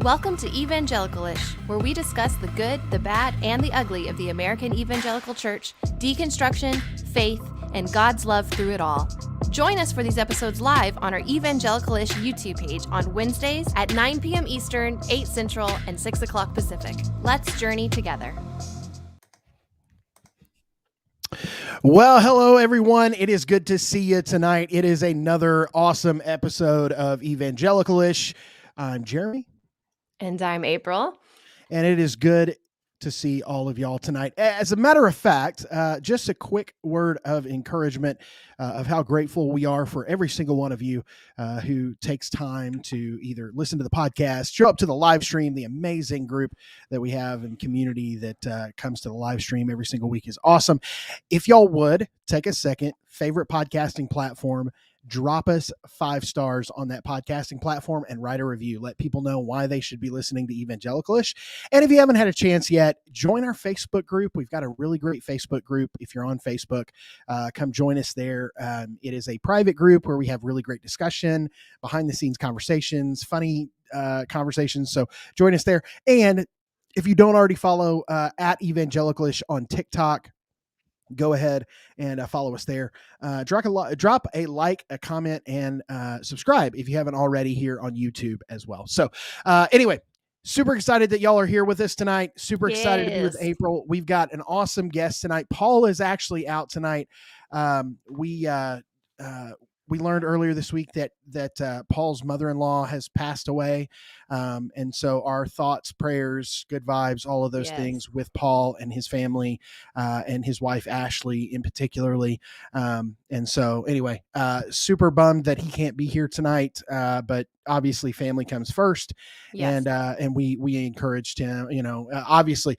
Welcome to Evangelicalish, where we discuss the good, the bad, and the ugly of the American Evangelical Church, deconstruction, faith, and God's love through it all. Join us for these episodes live on our Evangelicalish YouTube page on Wednesdays at 9 p.m. Eastern, 8 Central, and 6 o'clock Pacific. Let's journey together. Well, hello, everyone. It is good to see you tonight. It is another awesome episode of Evangelicalish. I'm Jeremy. And I'm April. And it is good to see all of y'all tonight. As a matter of fact, just a quick word of encouragement of how grateful we are for every single one of you who takes time to either listen to the podcast, show up to the live stream. The amazing group that we have in community that comes to the live stream every single week is awesome. If y'all would take a second, favorite podcasting platform, drop us 5 stars on that podcasting platform and write a review. Let people know why they should be listening to Evangelicalish. And if you haven't had a chance yet, join our Facebook group. We've got a really great Facebook group. If you're on Facebook, come join us there. It is a private group where we have really great discussion, behind the scenes conversations, funny conversations. So join us there. And if you don't already follow at Evangelicalish on TikTok, go ahead and follow us there. Drop a like, a comment, and subscribe if you haven't already here on YouTube as well. So anyway, super excited that y'all are here with us tonight. Super excited to be with April. We've got an awesome guest tonight. Paul is actually out tonight. We learned earlier this week that Paul's mother-in-law has passed away. And so our thoughts, prayers, good vibes, all of those things with Paul and his family and his wife, Ashley, in particularly. And so anyway, super bummed that he can't be here tonight. But obviously family comes first. Yes. And we encouraged him, obviously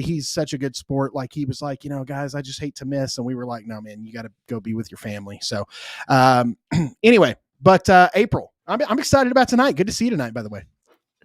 he's such a good sport. Like he was like, guys, I just hate to miss. And we were like, no, man, you got to go be with your family. So anyway, but April, I'm excited about tonight. Good to see you tonight, by the way.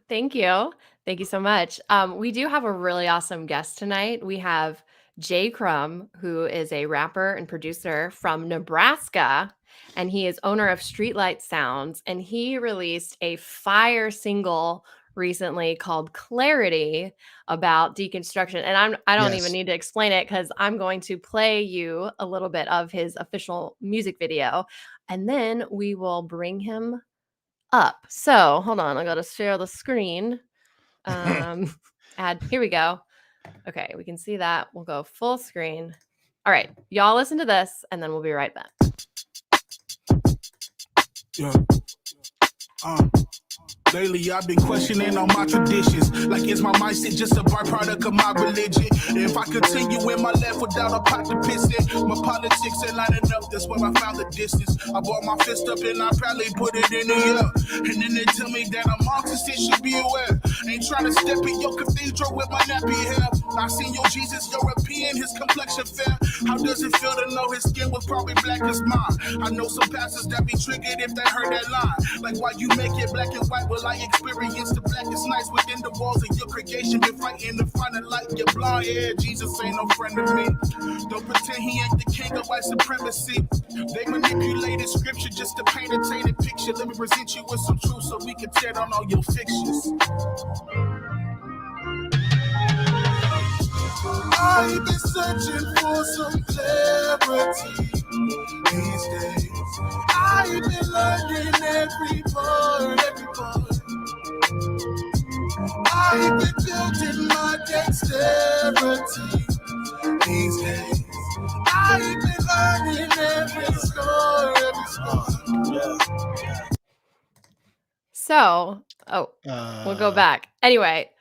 Thank you. Thank you so much. We do have a really awesome guest tonight. We have Jay Crumb, who is a rapper and producer from Nebraska, and he is owner of Streetlight Sounds, and he released a fire single recently called Clarity about deconstruction. And I don't even need to explain it because I'm going to play you a little bit of his official music video, and then we will bring him up. So hold on, I gotta share the screen. Here we go. Okay, we can see that. We'll go full screen. All right, y'all listen to this and then we'll be right back. Yeah. Lately, I've been questioning all my traditions. Like, is my mindset just a byproduct of my religion? If I continue in my left without a pot to piss in, my politics ain't lining up, that's where I found the distance. I bought my fist up and I proudly put it in the air. And then they tell me that I'm Marxist and should be aware. Ain't trying to step in your cathedral with my nappy hair. I seen your Jesus European, his complexion fair. How does it feel to know his skin was probably black as mine? I know some pastors that be triggered if they heard that line. Like, why you make it black and white? Well, I experienced the blackest nights within the walls of your creation. Been fighting to find a light. Your blonde hair, Jesus ain't no friend of me. Don't pretend he ain't the king of white supremacy. They manipulated scripture just to paint a tainted picture. Let me present you with some truth so we can tear down all your fictions. I've been searching for some clarity these days. I've been learning every part. I've been building my dexterity these days. I've been learning every score. So, we'll go back. Anyway.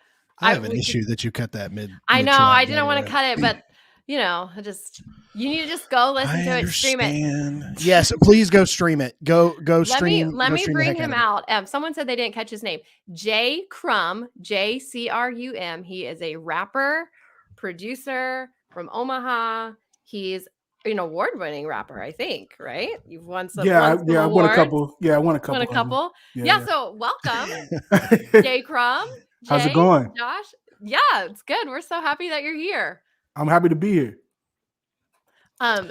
I have an issue that you cut that mid. I know. I didn't want to cut it, but you need to just go listen to it, stream it. Yes, please go stream it. Go stream. Let me bring him out. Someone said they didn't catch his name. Jay Crumb, J-C-R-U-M. He is a rapper, producer from Omaha. He's an award-winning rapper, I think, right? You've won some. I won a couple. Yeah, I won a couple. Won a couple. Yeah. So welcome, Jay Crumb. Jay, how's it going? Josh? Yeah, it's good. We're so happy that you're here. I'm happy to be here.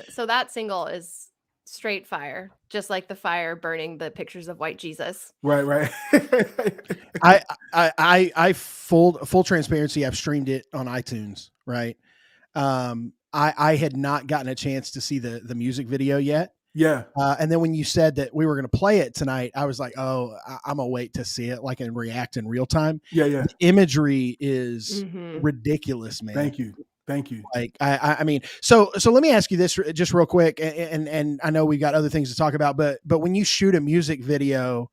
So that single is straight fire. just like the fire burning the pictures of white Jesus. Right. I full transparency. I've streamed it on iTunes. Right. I had not gotten a chance to see the music video yet. Yeah. And then when you said that we were going to play it tonight, I was like, oh, I'm gonna wait to see it, like, and react in real time. Yeah. The imagery is Mhm. ridiculous, man. Thank you. Like, I mean, so let me ask you this just real quick, and I know we've got other things to talk about, but when you shoot a music video,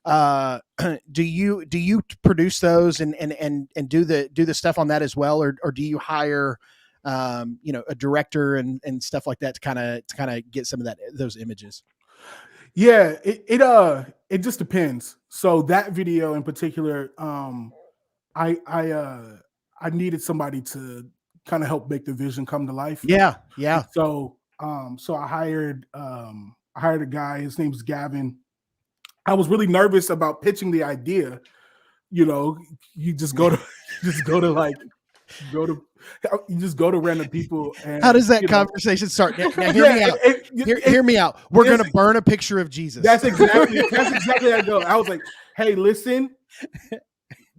do you produce those and do the stuff on that as well, or do you hire a director and stuff like that to kind of get some of those images? Yeah, it just depends. So that video in particular, I needed somebody to kind of help make the vision come to life. Yeah. So I hired a guy. His name's Gavin. I was really nervous about pitching the idea. You just go to random people. And, how does that conversation start? Now hear me out. Hear me out. We're going to burn a picture of Jesus. That's exactly how I go. I was like, hey, listen,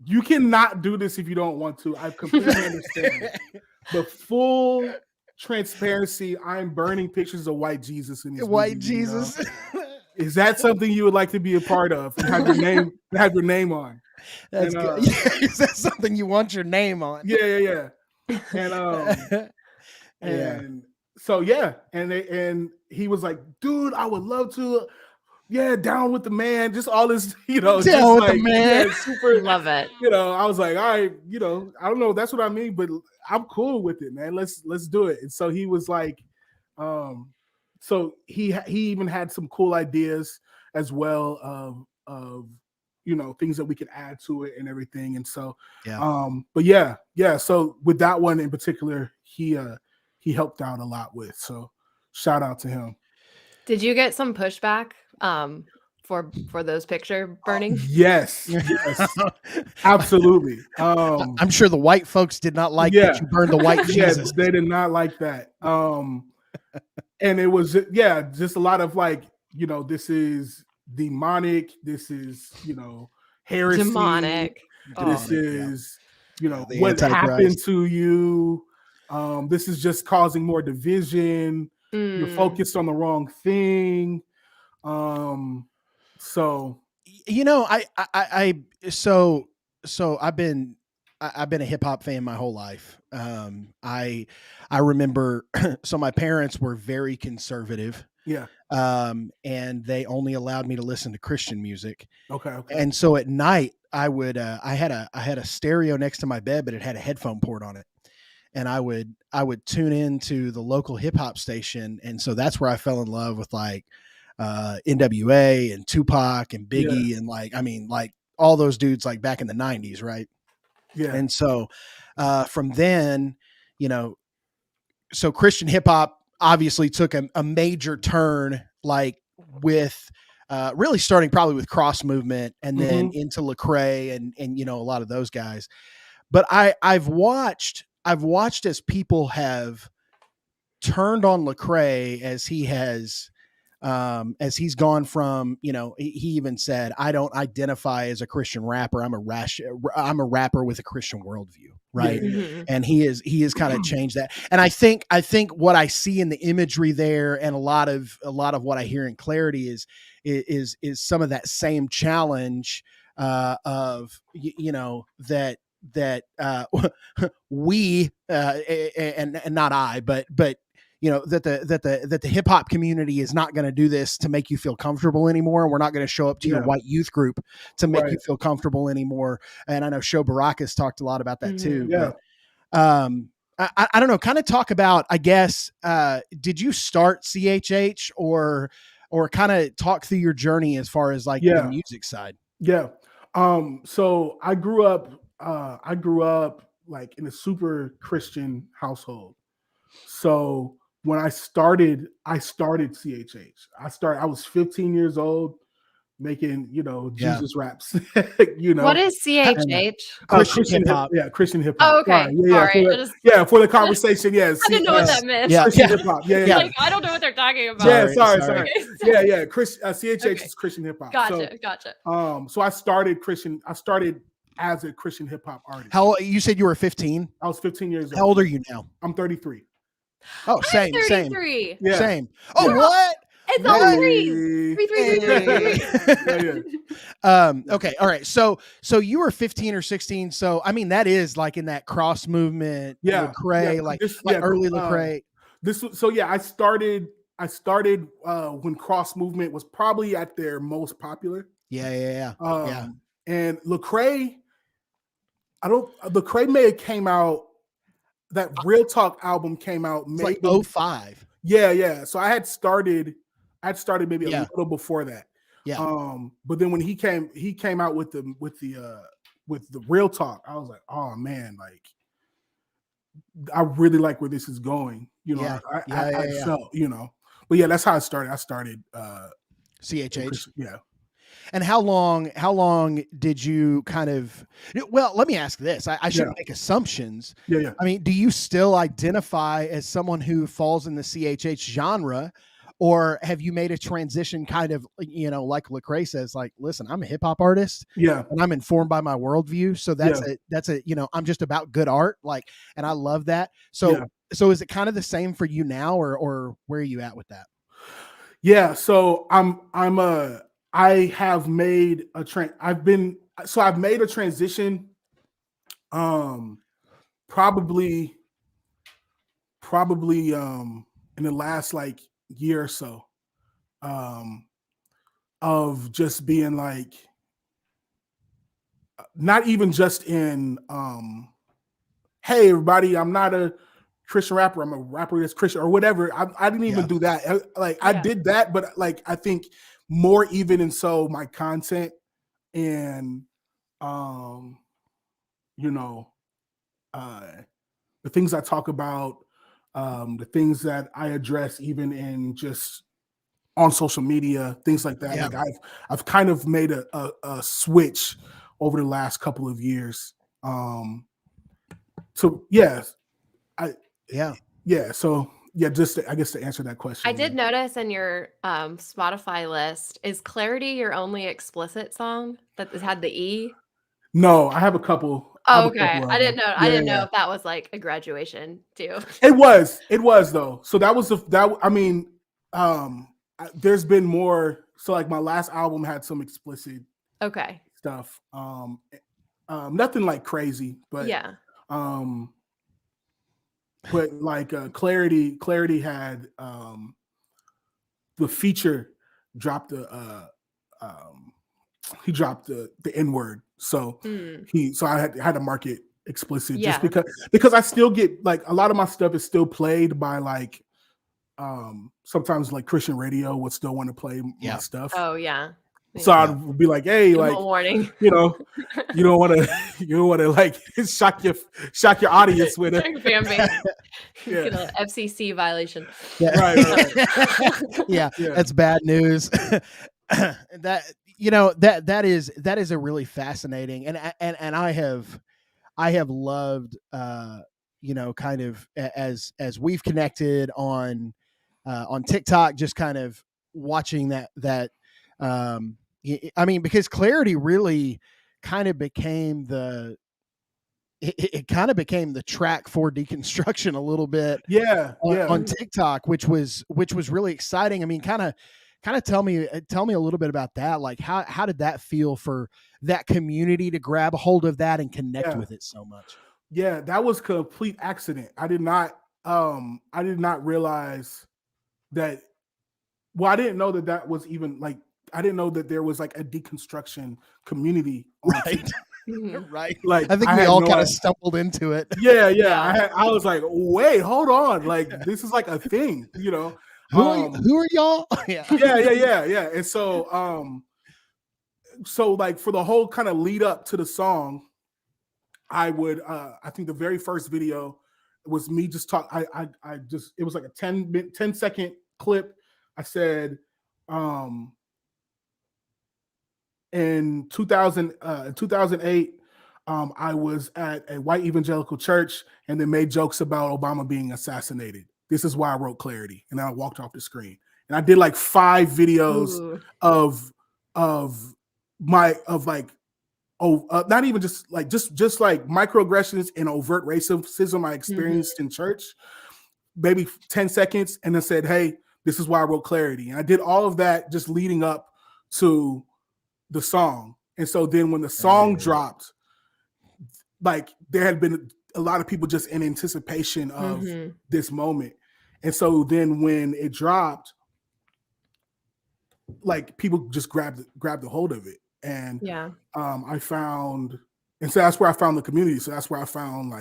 you cannot do this if you don't want to. I completely understand. The full transparency, I'm burning pictures of white Jesus in this white movie, Jesus. Is that something you would like to be a part of and have your name on? That's good. Is that something you want your name on? Yeah. And so and he was like, dude, I would love to. Yeah, down with the man. Just all this, down just with like, the man. Yeah, super. Love it. I was like, all right, I don't know. That's what I mean, but I'm cool with it, man. Let's do it. And so he was like, so he even had some cool ideas as well of things that we could add to it and everything. And so, but yeah. So with that one in particular, he helped out a lot with. So shout out to him. Did you get some pushback for those picture burning? Yes, absolutely. I'm sure the white folks did not like that you burned the white Jesus. They did not like that. And it was just a lot of like, this is demonic. This is heresy. Demonic. This is what happened to you. This is just causing more division. You're focused on the wrong thing. So I've been a hip hop fan my whole life. I remember so my parents were very conservative. Yeah. And they only allowed me to listen to Christian music. Okay. And so at night I would I had a stereo next to my bed, but it had a headphone port on it. And I would tune into the local hip hop station. And so that's where I fell in love with like NWA and Tupac and Biggie and like all those dudes like back in the 90s, right? Yeah. And so from then, so Christian hip hop obviously took a major turn, like with really starting probably with Cross Movement and then into Lecrae and a lot of those guys. But I've watched as people have turned on Lecrae as he's gone from, he even said, I don't identify as a Christian rapper. I'm a rapper with a Christian worldview. Right. Mm-hmm. And he has kind of changed that. And I think what I see in the imagery there and a lot of what I hear in Clarity is some of that same challenge of, that we and not I, but that the hip hop community is not going to do this to make you feel comfortable anymore. We're not going to show up to your white youth group to make you feel comfortable anymore. And I know Sho Baraka's talked a lot about that too. Yeah. But, I don't know, kind of talk about, I guess, did you start CHH or kind of talk through your journey as far as like the music side? Yeah. So I grew up like in a super Christian household. So when I started CHH. I was 15 years old. making, Yeah. Jesus raps, What is CHH? Christian hip hop. Yeah, Christian hip hop. Oh, okay. Sorry. Yeah, Sorry. for the conversation. Yeah, I didn't know what that meant. Yeah. Christian hip hop. Yeah. Like, I don't know what they're talking about. Yeah, sorry. Okay. Yeah. CHH Okay. is Christian hip hop. Gotcha. So I started as a Christian hip hop artist. How you said you were 15? I was 15 years old. How old are you now? I'm 33. Oh, same. 33. Yeah. Same. Oh, what? It's all threes. Three. Okay. All right. So you were 15 or 16. So I mean, that is like in that cross movement, Lecrae, like early Lecrae. I started when cross movement was probably at their most popular. Yeah. And Lecrae, Lecrae may have came out. That Real Talk album came out maybe like 05. Yeah. So I had started maybe a little before that. Yeah. But then when he came out with the Real Talk, I was like, oh man, like I really like where this is going. I felt, But yeah, that's how I started. I started CHH. Yeah. And how long did you kind of, well, let me ask this. I shouldn't make assumptions. Yeah. I mean, do you still identify as someone who falls in the CHH genre, or have you made a transition kind of, like Lecrae says, like, listen, I'm a hip hop artist. Yeah. And I'm informed by my worldview. So that's I'm just about good art. Like, and I love that. So is it kind of the same for you now, or where are you at with that? Yeah. So I have made I've made a transition probably in the last like year or so of just being like not even just in hey everybody, I'm not a Christian rapper, I'm a rapper that's Christian or whatever. I didn't even do that. I did that, but like I think more even in so my content and the things I talk about, the things that I address even in just on social media, things like that. Like I've kind of made a switch over the last couple of years. Just I guess to answer that question. I did notice in your Spotify list, is Clarity your only explicit song that has had the E? No, I have a couple. Oh, okay. I didn't know. I didn't know if that was like a graduation too. It was though. So that was there's been more. So like my last album had some explicit stuff. Nothing like crazy, but but like Clarity had the feature dropped he dropped the N-word. So I had to mark it explicit just because I still get like a lot of my stuff is still played by like sometimes like Christian radio would still want to play my stuff. Oh yeah. So I'd be like, hey, like warning. You don't want to like shock your audience with it. Get an FCC violation. Yeah. Right. That's bad news. That is a really fascinating and I have loved kind of as we've connected on TikTok, just kind of watching that I mean, because Clarity really kind of became it kind of became the track for deconstruction a little bit on TikTok, which was really exciting. I mean, kind of tell me a little bit about that. Like how did that feel for that community to grab a hold of that and connect with it so much? Yeah, that was complete accident. I did not realize that. Well, I didn't know that was even like, I didn't know that there was like a deconstruction community. Right. Right. Like I think we all kind of stumbled into it. Yeah. I was like, wait, hold on. Like this is like a thing, Who are y'all? Yeah. And so like for the whole kind of lead up to the song, I think the very first video was me just it was like a 10 second clip. I said, in 2008, I was at a white evangelical church and they made jokes about Obama being assassinated. This is why I wrote Clarity, and I walked off the screen. And I did like 5 videos Ooh. of not even just like microaggressions and overt racism I experienced in church, maybe 10 seconds, and then said, hey, this is why I wrote Clarity. And I did all of that just leading up to the song. And so then when the song dropped, like there had been a lot of people just in anticipation of this moment. And so then when it dropped, like people just grabbed a hold of it. And I found, and so that's where I found the community. So that's where I found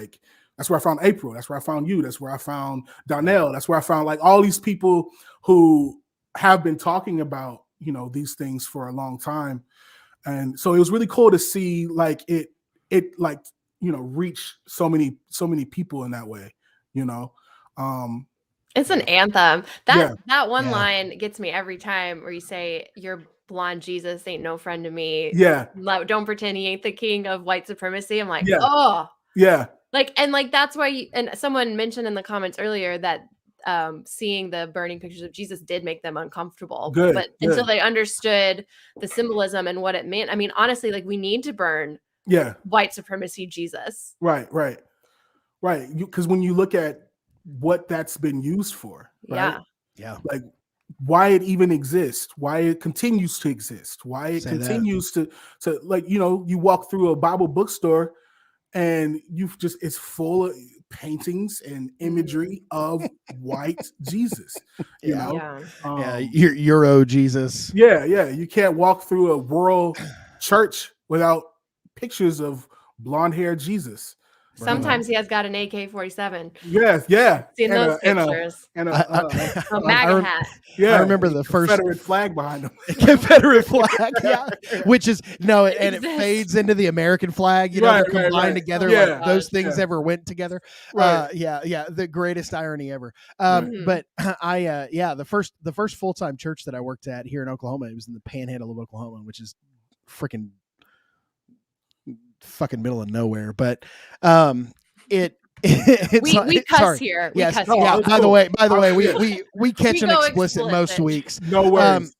April. That's where I found you. That's where I found Donnell. That's where I found like all these people who have been talking about, you know, these things for a long time. And so it was really cool to see like it like, you know, reach so many people in that way, you know. It's an anthem. That one line gets me every time, where you say, your blonde Jesus ain't no friend to me. Yeah. Don't pretend he ain't the king of white supremacy. I'm like, Yeah. oh. Yeah. Like, and like, that's why and someone mentioned in the comments earlier that seeing the burning pictures of Jesus did make them uncomfortable. But until they understood the symbolism and what it meant. I mean, honestly, like, we need to burn white supremacy Jesus. Right. Because when you look at what that's been used for, right? Yeah. Like why it even exists, why it continues to exist, why it continues to like, you know, you walk through a Bible bookstore and it's full of paintings and imagery of white Jesus, you know? Euro Jesus. Yeah. You can't walk through a rural church without pictures of blonde hair Jesus. Sometimes he has got an AK-47. Yeah. Seen those pictures. And a MAGA hat. Yeah, I remember the first Confederate flag behind him. Confederate flag, which is and it fades into the American flag. You know, they're combined together. Yeah. Like those things ever went together. Right. The greatest irony ever. But the first full-time church that I worked at here in Oklahoma, it was in the Panhandle of Oklahoma, which is fucking middle of nowhere. But we cuss here. Yes. Cuss here. By the way, we catch an explicit most weeks. No worries.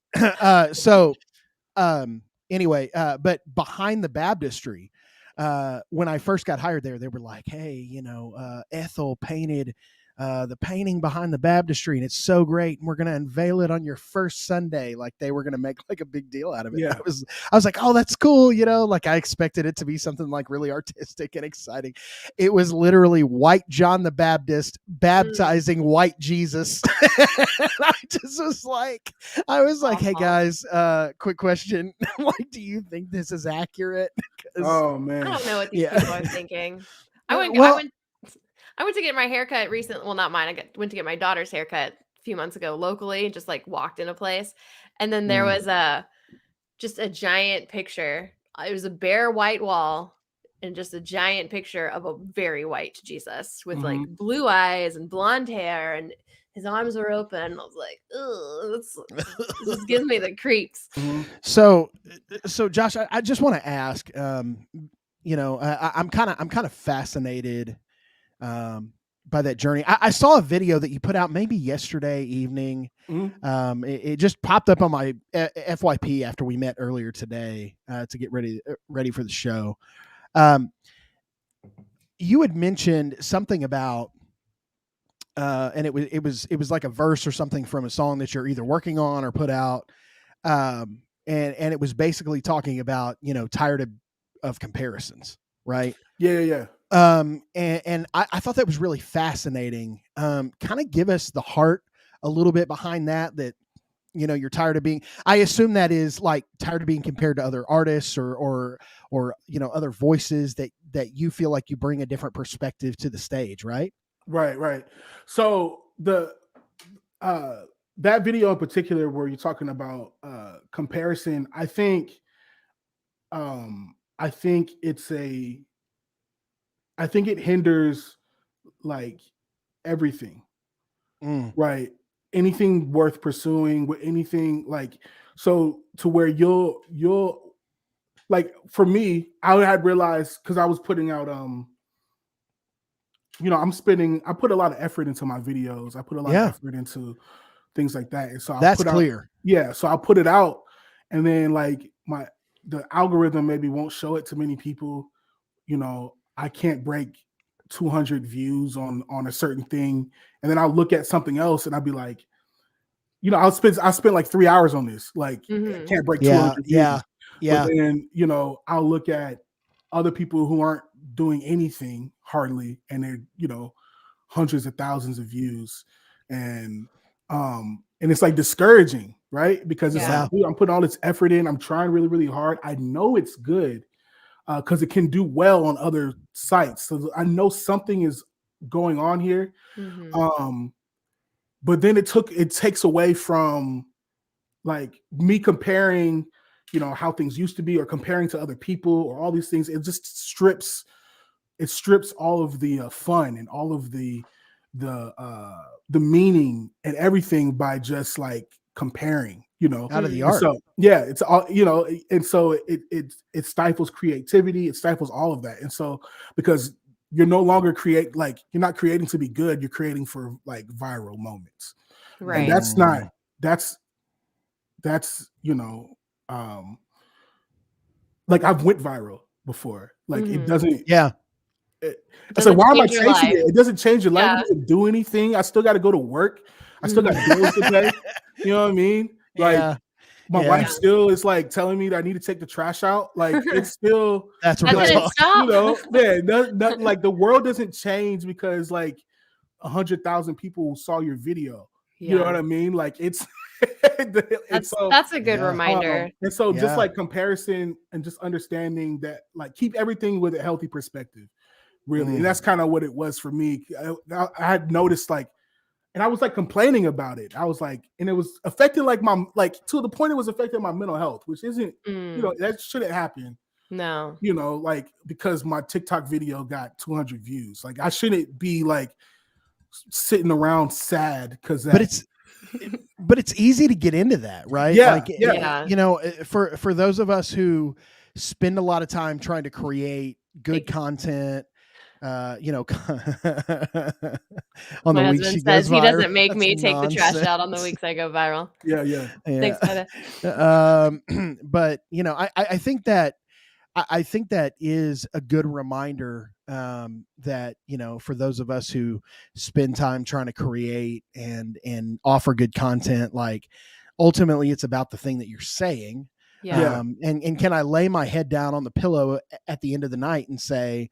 Anyway, but behind the baptistry, when I first got hired there, they were like, hey, you know, Ethel painted the painting behind the baptistry, and it's so great, and we're going to unveil it on your first Sunday. Like they were going to make like a big deal out of it. Yeah. I was like, oh, that's cool. You know, like I expected it to be something like really artistic and exciting. It was literally white John the Baptist baptizing white Jesus. I was like, hey guys, quick question. Like, do you think this is accurate? Oh man. I don't know what these people are thinking. I went to get my haircut recently. Well, not mine. Went to get my daughter's haircut a few months ago locally, just like walked in a place. And then there was just a giant picture. It was a bare white wall and just a giant picture of a very white Jesus with like blue eyes and blonde hair, and his arms were open. I was like, ugh, this gives me the creeps. So Josh, I just want to ask, you know, I'm kind of fascinated by that journey. I saw a video that you put out maybe yesterday evening. It just popped up on my FYP after we met earlier today to get ready for the show. You had mentioned something about and it was like a verse or something from a song that you're either working on or put out, and it was basically talking about, you know, tired of comparisons, right? Yeah. And I thought that was really fascinating. Kind of give us the heart a little bit behind that, you know, you're tired of being, I assume that is like tired of being compared to other artists or, you know, other voices that you feel like you bring a different perspective to the stage, right? Right. So that video in particular, where you're talking about comparison, I think it hinders like everything, right? Anything worth pursuing, with anything like, so to where you'll like for me, I had realized because I was putting out I put a lot of effort into my videos. I put a lot of effort into things like that. And so that's clear. So I'll put it out, and then like the algorithm maybe won't show it to many people. I can't break 200 views on a certain thing, and then I'll look at something else and I'll be like, I spent like 3 hours on this. Like, I can't break 200 views. Yeah. But then, I'll look at other people who aren't doing anything hardly, and they're, hundreds of thousands of views. And it's like discouraging, right? Because it's like, dude, I'm putting all this effort in. I'm trying really, really hard. I know it's good because it can do well on other sites. So I know something is going on here. But then it takes away from like me comparing, how things used to be, or comparing to other people, or all these things. It just strips all of the fun and all of the meaning and everything by just like comparing, out of the art. So yeah, it's all, and so it stifles creativity. It stifles all of that. And so because you're no longer you're not creating to be good. You're creating for like viral moments. Right. And that's like I've went viral before. Like it doesn't. Yeah. It's like, why am I changing it? It doesn't change your life. Yeah. It doesn't do anything. I still got to go to work. I still got bills to pay. You know what I mean? Like my wife still is like telling me that I need to take the trash out. Like it's still that's real talk. Like the world doesn't change because like 100,000 people saw your video. You know what I mean? Like it's that's a good reminder. And so just like comparison and just understanding that, like, keep everything with a healthy perspective, really. And that's kind of what it was for me. I had noticed, like, and I was like complaining about it. I was like, and it was affecting like to the point it was affecting my mental health, which isn't, that shouldn't happen. No. Like because my TikTok video got 200 views. Like I shouldn't be like sitting around sad because but it's easy to get into that, right? For those of us who spend a lot of time trying to create good content, on my the weeks husband she says goes he viral, doesn't make me that's take nonsense. the trash out on the weeks I go viral. Thanks, Betta. But I think that I think that is a good reminder that, for those of us who spend time trying to create and offer good content, like ultimately it's about the thing that you're saying. And can I lay my head down on the pillow at the end of the night and say,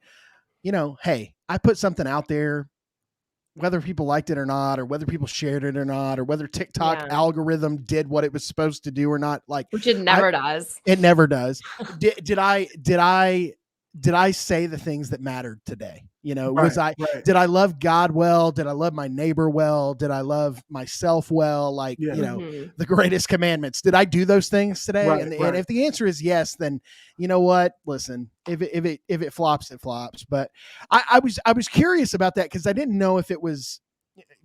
hey, I put something out there, whether people liked it or not, or whether people shared it or not, or whether TikTok algorithm did what it was supposed to do or not, like, which it never does. It never does. Did I say the things that mattered today? Did I love God well? Did I love my neighbor well? Did I love myself well? Like, the greatest commandments. Did I do those things today? And if the answer is yes, then you know what? Listen, if it flops, it flops. But I was curious about that because I didn't know if it was,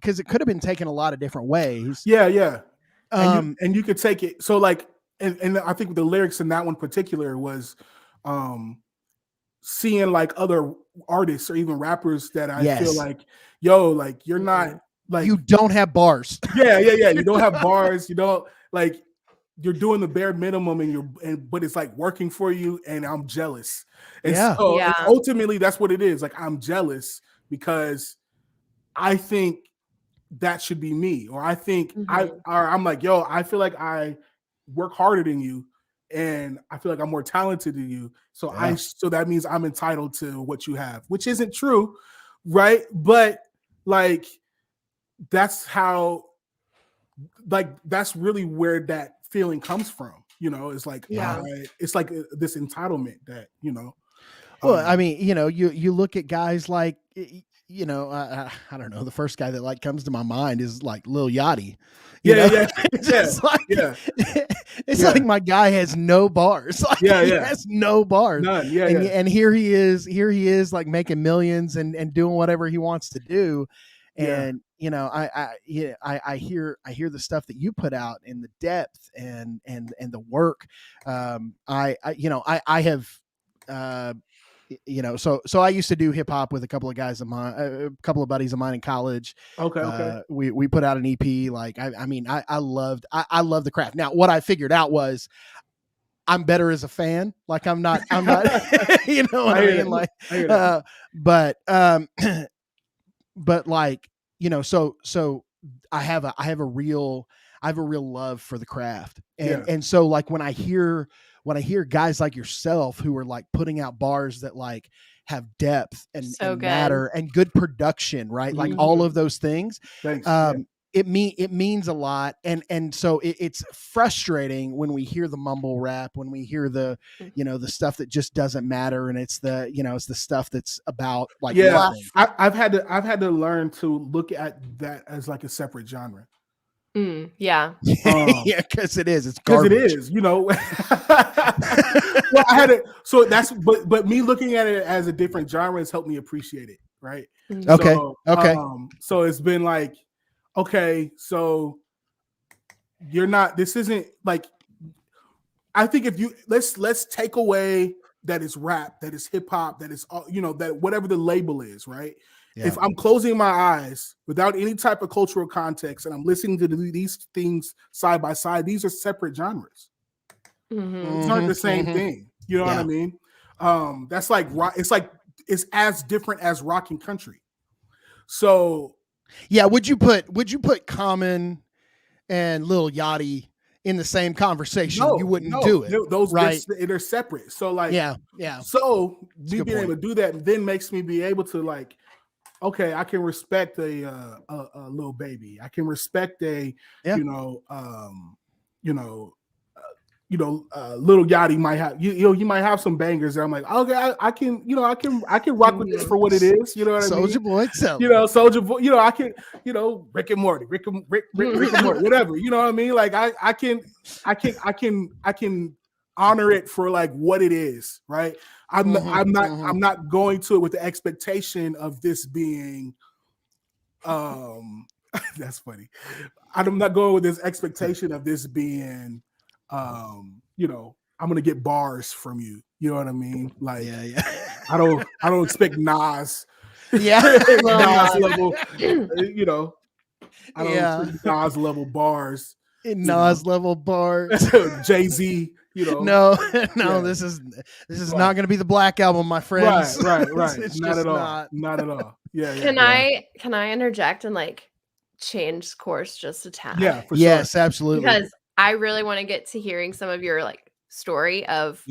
because it could have been taken a lot of different ways. Yeah. And you could take it. So like, and I think the lyrics in that one particular was, seeing like other artists or even rappers that I feel like, like you're not like, you don't have bars. Yeah. You don't have bars. You don't, like, you're doing the bare minimum but it's like working for you, and I'm jealous. And so ultimately that's what it is. Like I'm jealous because I think that should be me, or I think I'm like, I feel like I work harder than you, and I feel like I'm more talented than you. So so that means I'm entitled to what you have, which isn't true, right? But like that's how, like that's really where that feeling comes from. It's like it's like this entitlement that Well, I mean, you look at guys like, I don't know. The first guy that like comes to my mind is like Lil Yachty. It's like my guy has no bars. Like, he has no bars. None. And here he is like making millions and doing whatever he wants to do. And I hear the stuff that you put out in the depth and the work. I have so I used to do hip hop with a couple of guys of mine, a couple of buddies of mine in college. Okay. We put out an EP. Like, I loved the craft. Now, what I figured out was I'm better as a fan. Like, I'm not, you know what I mean? Like, but like, so I have a real love for the craft. And so like when I hear guys like yourself who are like putting out bars that like have depth and matter and good production, right? Like all of those things. Thanks. It means a lot. And so it's frustrating when we hear the mumble rap, when we hear the, the stuff that just doesn't matter. And it's the, it's the stuff that's about like, I've had to learn to look at that as like a separate genre. Yeah. Yeah, because it is. It's garbage. Because it is, Well, I had it. So that's but me looking at it as a different genre has helped me appreciate it, right? Okay. So it's been like, okay, so you're not. This isn't like. I think if you let's take away that is rap, that is hip hop, that is that whatever the label is, right? Yeah. If I'm closing my eyes without any type of cultural context and I'm listening to these things side by side, these are separate genres. These aren't the same thing. You know what I mean? That's like rock. It's as different as rock and country. So, yeah. Would you put Common and Lil Yachty in the same conversation? You wouldn't do it. Those right? They're separate. So like, yeah. So me being able to do that then makes me be able to like, okay, I can respect a little baby. I can respect Little Yachty might have you might have some bangers. I'm like, okay, I can rock with this for what it is. You know what I mean? Soulja Boy, Soulja Boy. I can Rick and Morty, Rick and Morty, whatever. You know what I mean? Like I can honor it for like what it is, right? I'm not going to it with the expectation of this being that's funny. I'm not going with this expectation of this being I'm gonna get bars from you. You know what I mean? Like I don't expect Nas. Nas level, I don't expect Nas level bars. Nas level bars. Jay-Z. No, this is not going to be the Black Album, my friends. Right. It's not at all. Not at all. Yeah. Can I interject and like change course just a tad? Yeah. For yes, sure. absolutely. Because I really want to get to hearing some of your like story of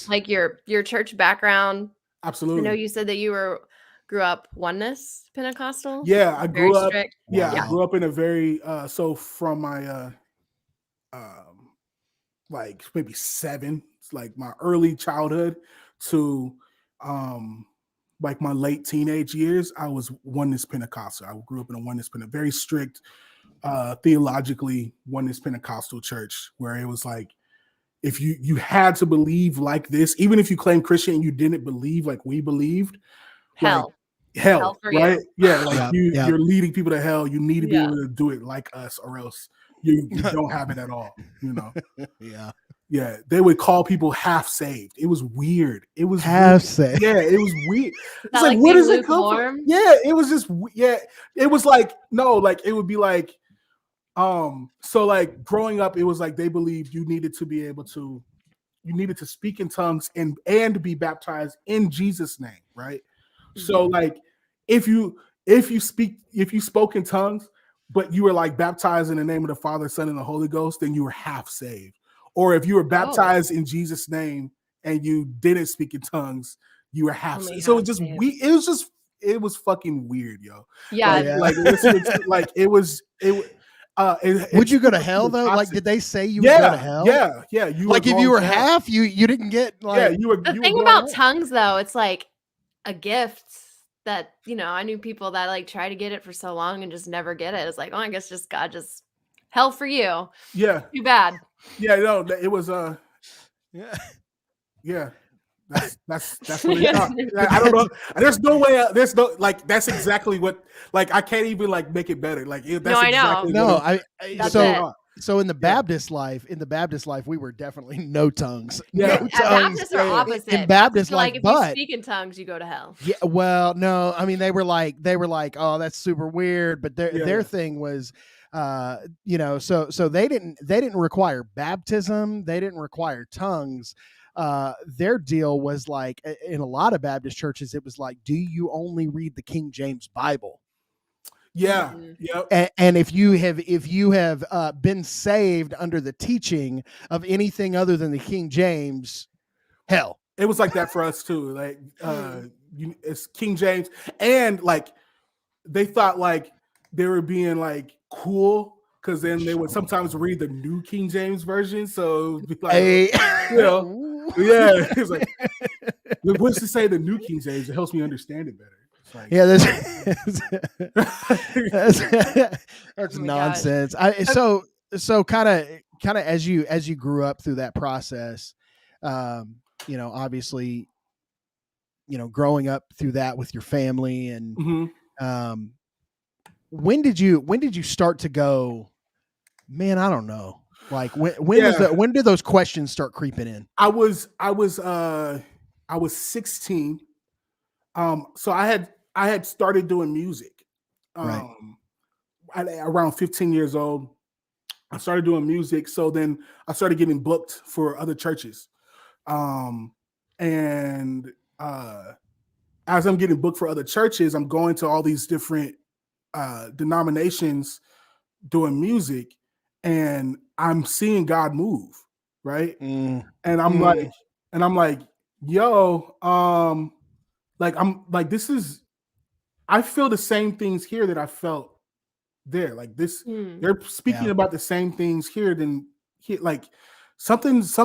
like your church background. Absolutely. I know you said that you grew up Oneness Pentecostal. Yeah, I grew up. Strict. Yeah, I grew up in a very so from my like maybe 7, like my early childhood to like my late teenage years, I was Oneness Pentecostal. I grew up in a Oneness Pentecostal, very strict theologically Oneness Pentecostal church, where it was like if you had to believe like this, even if you claim Christian and you didn't believe like we believed, hell for right? You. Yeah, like you're leading people to hell. You need to be able to do it like us, or else you don't have it at all. Yeah, they would call people half saved. It was weird. It was half saved. Yeah, it was weird. It's like where does it come from? Yeah, it was just it was like no, like it would be like so like growing up, it was like they believed you needed to speak in tongues and be baptized in Jesus' name, right? Mm-hmm. So like if you spoke in tongues, but you were like baptized in the name of the Father, Son, and the Holy Ghost, then you were half saved. Or if you were baptized in Jesus' name and you didn't speak in tongues, you were half saved. So it was fucking weird, yo. Yeah. Like it was. Would you go to hell though? Like, did they say you would go to hell? Yeah. You like if you were half, you didn't get like. You were. The thing about tongues though, it's like a gift that I knew people that like try to get it for so long and just never get it. It's like, oh, I guess just God just hell for you. Yeah. Too bad. Yeah. No, it was. Yeah. That's what they thought. I don't know. There's no way. There's no like. That's exactly what. Like I can't even like make it better. Like that's No, I know. exactly. No, That's so in the Baptist life, we were definitely no tongues. Yeah. No And tongues. Baptists are opposite. In Baptist They're like, life, if you but speak in tongues, you go to hell. yeah, well, no, I mean they were like, oh, that's super weird. But their thing was, so they didn't require baptism. They didn't require tongues. Their deal was like, in a lot of Baptist churches, it was like, do you only read the King James Bible? Yeah. Mhm. Yep. And if you have been saved under the teaching of anything other than the King James, hell. It was like that for us too. Like it's King James, and like they thought like they were being like cool because then they would sometimes read the New King James version. So it'd be like, yeah, it's like, what's to say the New King James? It helps me understand it better. Like, yeah, that's Oh my nonsense. So kind of as you grew up through that process, obviously, growing up through that with your family, and when did you start to go, man, I don't know, like when did those questions start creeping in? I was 16. So I had started doing music. Right. Around 15 years old, I started doing music. So then I started getting booked for other churches. And as I'm getting booked for other churches, I'm going to all these different denominations doing music, and I'm seeing God move, right? And I'm like, yo, like I'm like, this is, I feel the same things here that I felt there. Like this, they're speaking about the same things here than here. Like something's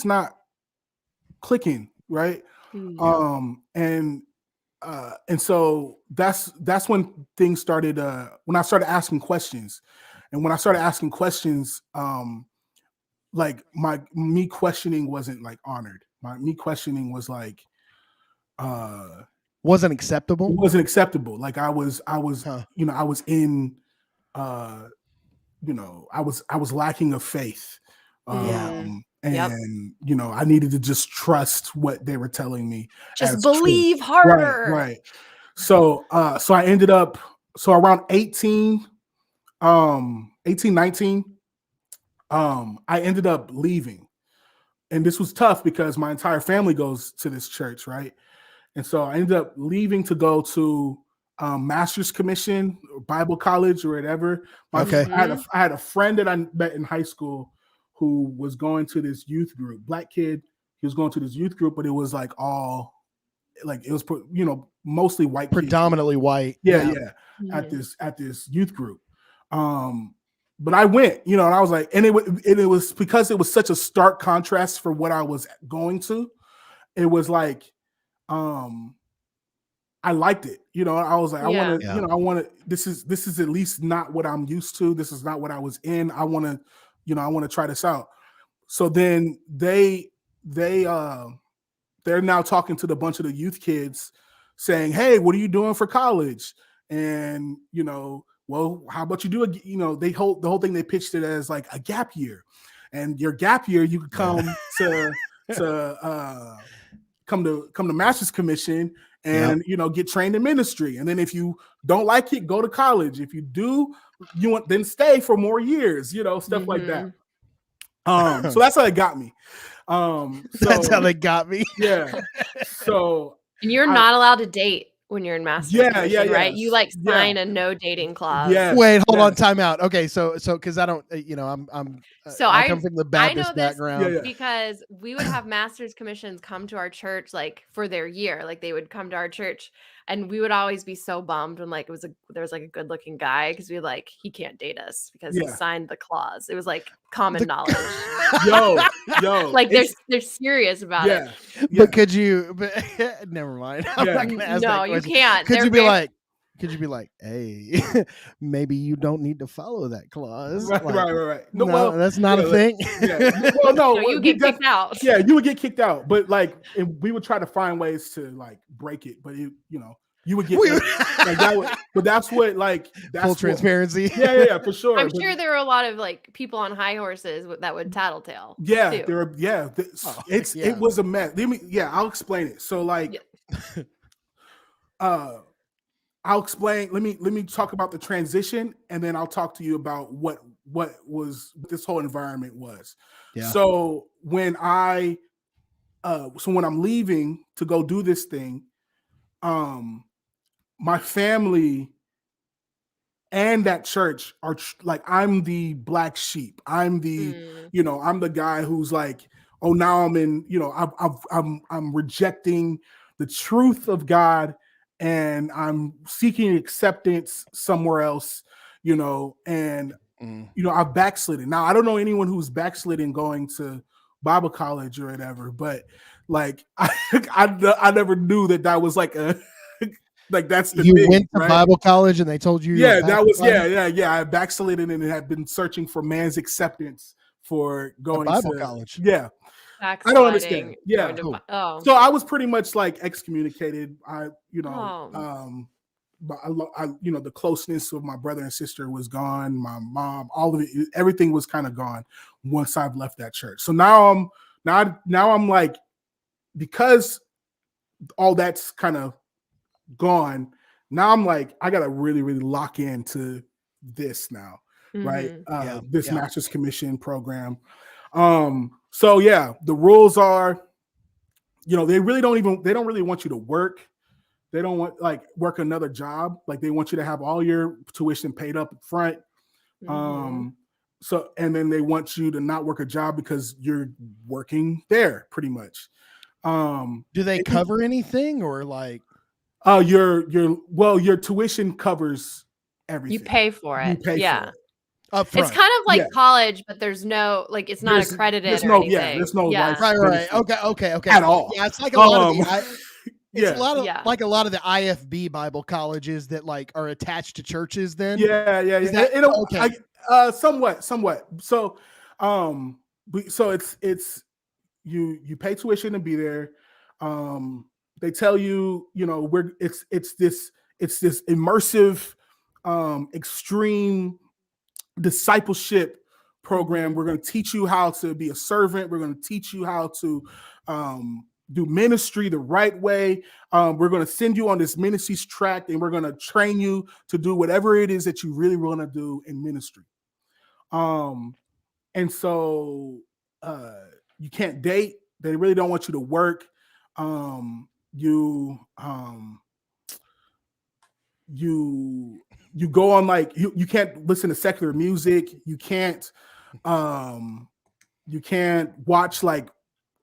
not clicking, right? And so that's when things started. When I started asking questions, and when I started asking questions, like me questioning wasn't like honored. Me questioning was like, wasn't acceptable. It wasn't acceptable. Like I was, I was in, I was lacking of faith. And I needed to just trust what they were telling me. Just believe harder. Right. So I ended up, around 18, 19, I ended up leaving. And this was tough because my entire family goes to this church, right? And so I ended up leaving to go to Master's Commission or Bible College or whatever. I had a friend that I met in high school who was going to this youth group, black kid. He was going to this youth group, but it was like all, like it was, mostly white, predominantly people. white. Yeah. At this youth group. But I went, and I was like, and it was because it was such a stark contrast for what I was going to. It was like, I liked it. I was like, I want to, this is at least not what I'm used to. This is not what I was in. I want to try this out. So then they're now talking to the bunch of the youth kids saying, hey, what are you doing for college? And, well, how about you do the whole thing, they pitched it as like a gap year, and your gap year, you could come come to Master's Commission and get trained in ministry, and then if you don't like it, go to college. If you do, then stay for more years, stuff like that. So that's how it got me. That's how they got me. Yeah. So and you're not allowed to date when you're in Master's Commission, right? You like sign a no dating clause. Yeah. Wait, hold on, time out. Okay, so because I don't, I come from the Baptist background. Because we would have Master's Commissions come to our church like for their year, like they would come to our church, and we would always be so bummed when like there was like a good looking guy, because we were like, he can't date us because he signed the clause. It was like common knowledge. Yo, like they're serious about it. But could you? But never mind. I'm not gonna ask that question. You can't. Could Could you be like, hey, maybe you don't need to follow that clause? Right, Like, right. No, that's not a like, thing. yeah. Well, no, No, you get kicked out. Yeah, you would get kicked out. But like, we would try to find ways to like break it. But you would get like that. But that's what like that's full transparency. Yeah, for sure. I'm sure there were a lot of like people on high horses that would tattletale. Yeah, too. there were. Yeah, it was a mess. I'll explain it. So like, I'll explain. Let me talk about the transition, and then I'll talk to you about what this whole environment was. Yeah. So when I'm leaving to go do this thing, my family and that church are like, I'm the black sheep. I'm the I'm the guy who's like, oh, now I'm in. I'm rejecting the truth of God. And I'm seeking acceptance somewhere else, and I've backslidden. Now I don't know anyone who's backslidden going to Bible college or whatever, but like I never knew that was like a like that's the you thing, went to right? Bible college and they told you. That was I backslidden and had been searching for man's acceptance for going to Bible college. Yeah. I don't understand. Yeah. So I was pretty much like excommunicated. The closeness of my brother and sister was gone. My mom, all of it, everything was kind of gone once I've left that church. So now I'm like, because all that's kind of gone, now I'm like, I gotta really, really lock into this now, right? This Master's Commission program. So yeah, the rules are, they don't really want you to work. They don't want work another job. Like they want you to have all your tuition paid up front. So, and then they want you to not work a job because you're working there pretty much. Do they cover anything or like? Your tuition covers everything. You pay for it. You pay for it. Up front. It's kind of like college, but there's no it's not accredited or anything. There's no right. Okay. At all. Yeah, it's like a lot of a lot of like a lot of the IFB Bible colleges that like are attached to churches. Then somewhat. So it's you pay tuition to be there. They tell you, it's this immersive, extreme discipleship program. We're going to teach you how to be a servant. We're going to teach you how to do ministry the right way. We're going to send you on this ministry's track, and we're going to train you to do whatever it is that you really want to do in ministry. And so you can't date. They really don't want you to work. You go on you can't listen to secular music. You can't watch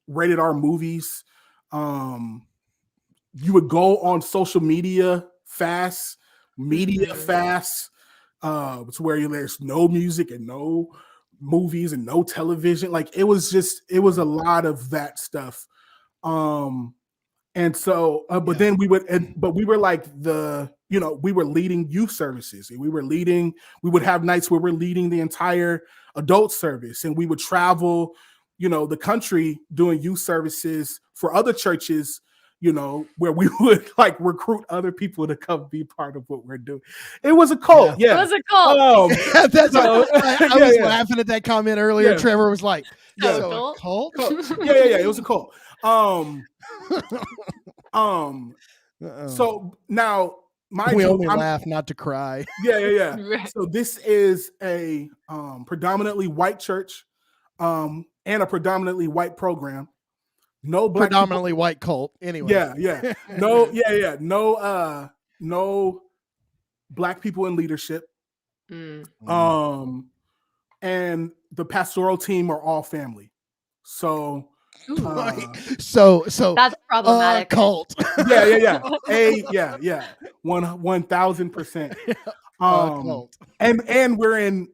rated R movies. You would go on social media fast, to where there's no music and no movies and no television. It was a lot of that stuff. And so, but then we were like we were leading youth services, and we would have nights where we're leading the entire adult service, and we would travel, the country doing youth services for other churches, where we would recruit other people to come be part of what we're doing. It was a cult. Yeah. It was a cult. I was laughing at that comment earlier. Yeah. Trevor was like, so a cult? Yeah. It was a cult. So now we only laugh not to cry. Yeah. So this is a predominantly white church, and a predominantly white program. No black predominantly people. White cult. Anyway. Yeah. No black people in leadership. And the pastoral team are all family. So so that's problematic. Cult. Yeah. 1,000%. Cult. And we're in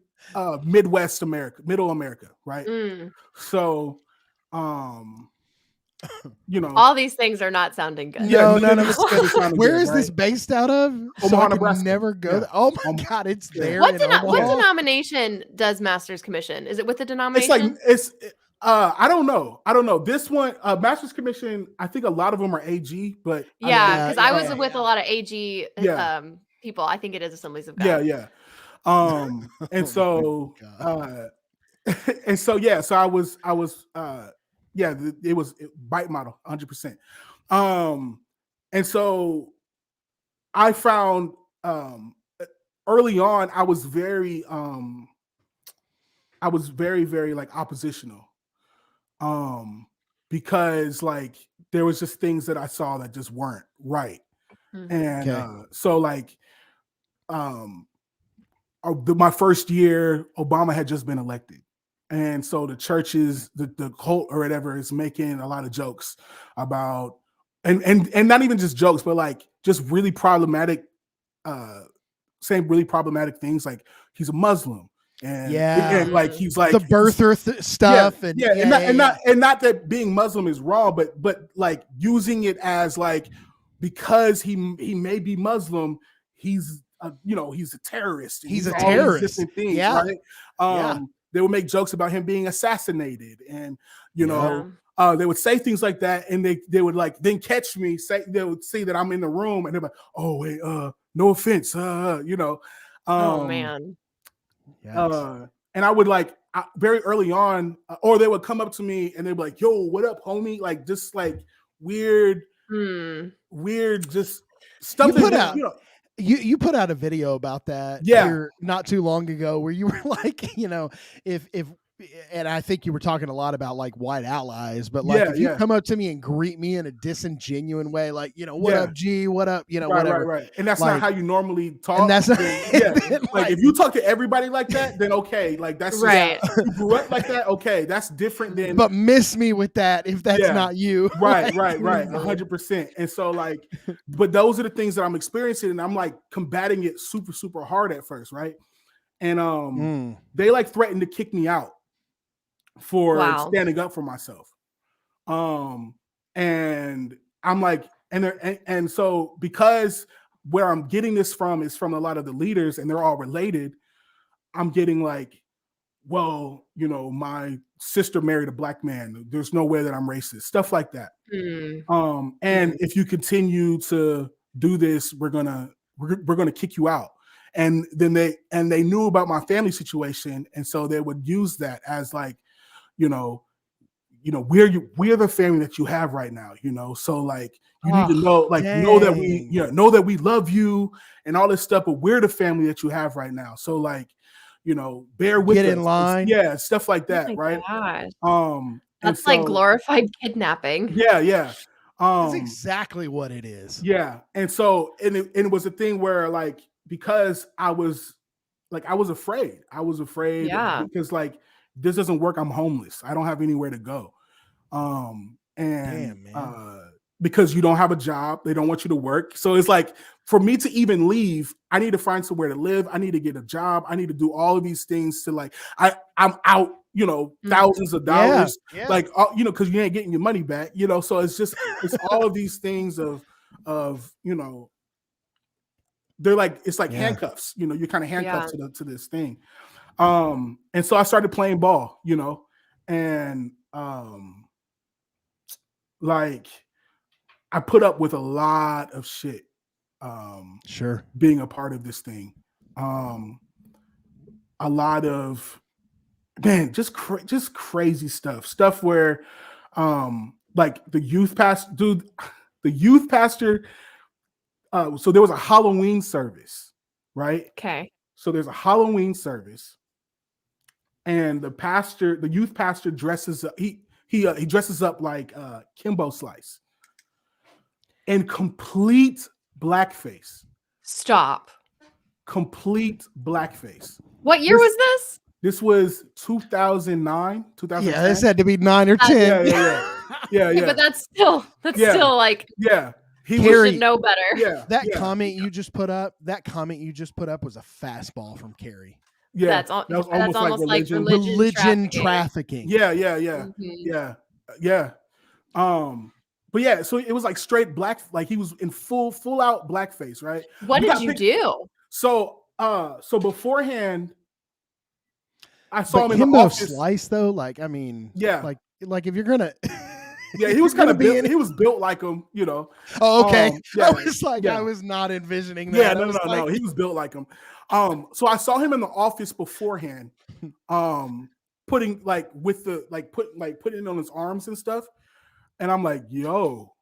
Midwest America, Middle America, right? So you know, All these things are not sounding good. No, none of it's it's good. sounding Where good, is this right? based out of? So Omaha, I can Nebraska. never go Yeah. there. Oh my God, it's Yeah. there What in Omaha. denomination does Master's Commission? Is it with the It's denomination? like I don't know. This one, Master's Commission, I think a lot of them are AG, but Yeah, Yeah, because I yeah, was with a lot of AG Yeah. people. I think it is Assemblies of yeah, God. yeah. And Oh so my God. and so yeah, so I was yeah, it was bite model 100%. And so I found early on I was very very like oppositional. Because like there was just things that I saw that just weren't right. Mhm. And Okay. so like my first year, Obama had just been elected. And so the churches, the cult or whatever is making a lot of jokes about and not even just jokes, but like just really problematic, saying really problematic things like he's a Muslim and like he's like the birther stuff and not that being Muslim is wrong, but like using it as like because he may be Muslim, he's he's a terrorist. He's a all these terrorist. different things, Yeah. right? They would make jokes about him being assassinated, and you know, they would say things like that, and they would like then catch me. They would see that I'm in the room, and they're like, "Oh wait, no offense, you know." Oh man. And I would like very early on, or they would come up to me and they'd be like, "Yo, what up, homie?" Like just like weird, just stuff. You put out, you put out a video about that here not too long ago, where you were like, you know, if and I think you were talking a lot about like white allies, but like if you come up to me and greet me in a disingenuine way, like, you know, what up, G, what up, you know, whatever. Right. And that's like, not how you normally talk. And that's like if you talk to everybody like that, then okay, like that's right. You grew up like that, okay, that's different than. But miss me with that if that's not you. Right, 100%. And so like, but those are the things that I'm experiencing, and I'm like combating it super, super hard at first, right? And they like threatened to kick me out for standing up for myself. And I'm like, and so because where I'm getting this from is from a lot of the leaders and they're all related, I'm getting like, well, you know, my sister married a black man. There's no way that I'm racist, stuff like that. And if you continue to do this, we're gonna kick you out. And then they knew about my family situation, and so they would use that as like, you know, we're the family that you have right now, you know. So like you need to know, like know that we love you and all this stuff, but we're the family that you have right now. So like, you know, bear with us. Get in line. Yeah, stuff like that, right? Gosh. That's like glorified kidnapping. Yeah. That's exactly what it is. Yeah. And so it was a thing where like, because I was afraid. Because like this doesn't work. I'm homeless. I don't have anywhere to go. Because you don't have a job, they don't want you to work. So it's like, for me to even leave, I need to find somewhere to live. I need to get a job. I need to do all of these things to like, I'm out, you know, thousands of dollars, like, you know, cause you ain't getting your money back, you know? So it's just, it's all of these things of, you know, they're like, it's like handcuffs, you know, you're kind of handcuffed to this thing. And so I started playing ball, you know, and like I put up with a lot of shit. Being a part of this thing. A lot of, man, just crazy stuff where like the youth pastor, so there was a Halloween service, right? Okay. So there's a Halloween service, and the youth pastor dresses up. He dresses up like Kimbo Slice in complete blackface. Stop. Complete blackface. What year was this? This was 2009, 2010. Yeah, this had to be 9 or 10. Yeah. But that's still like, He should know better. Yeah. That comment you just put up was a fastball from Carrie. Yeah. That's almost like religion trafficking. Yeah. But yeah, so it was like straight black, like he was in full out blackface, right? What did you do? So beforehand, I saw But him in the Himbo office. Slice though, like I mean, Yeah. like if you're gonna, Yeah, he was kind of built. He was built like him, you know. Oh, okay. Yeah, I was like, yeah. I was not envisioning that. Yeah, I no, was like, no. He was built like him. So I saw him in the office beforehand, putting like with the putting it on his arms and stuff, and I'm like, yo,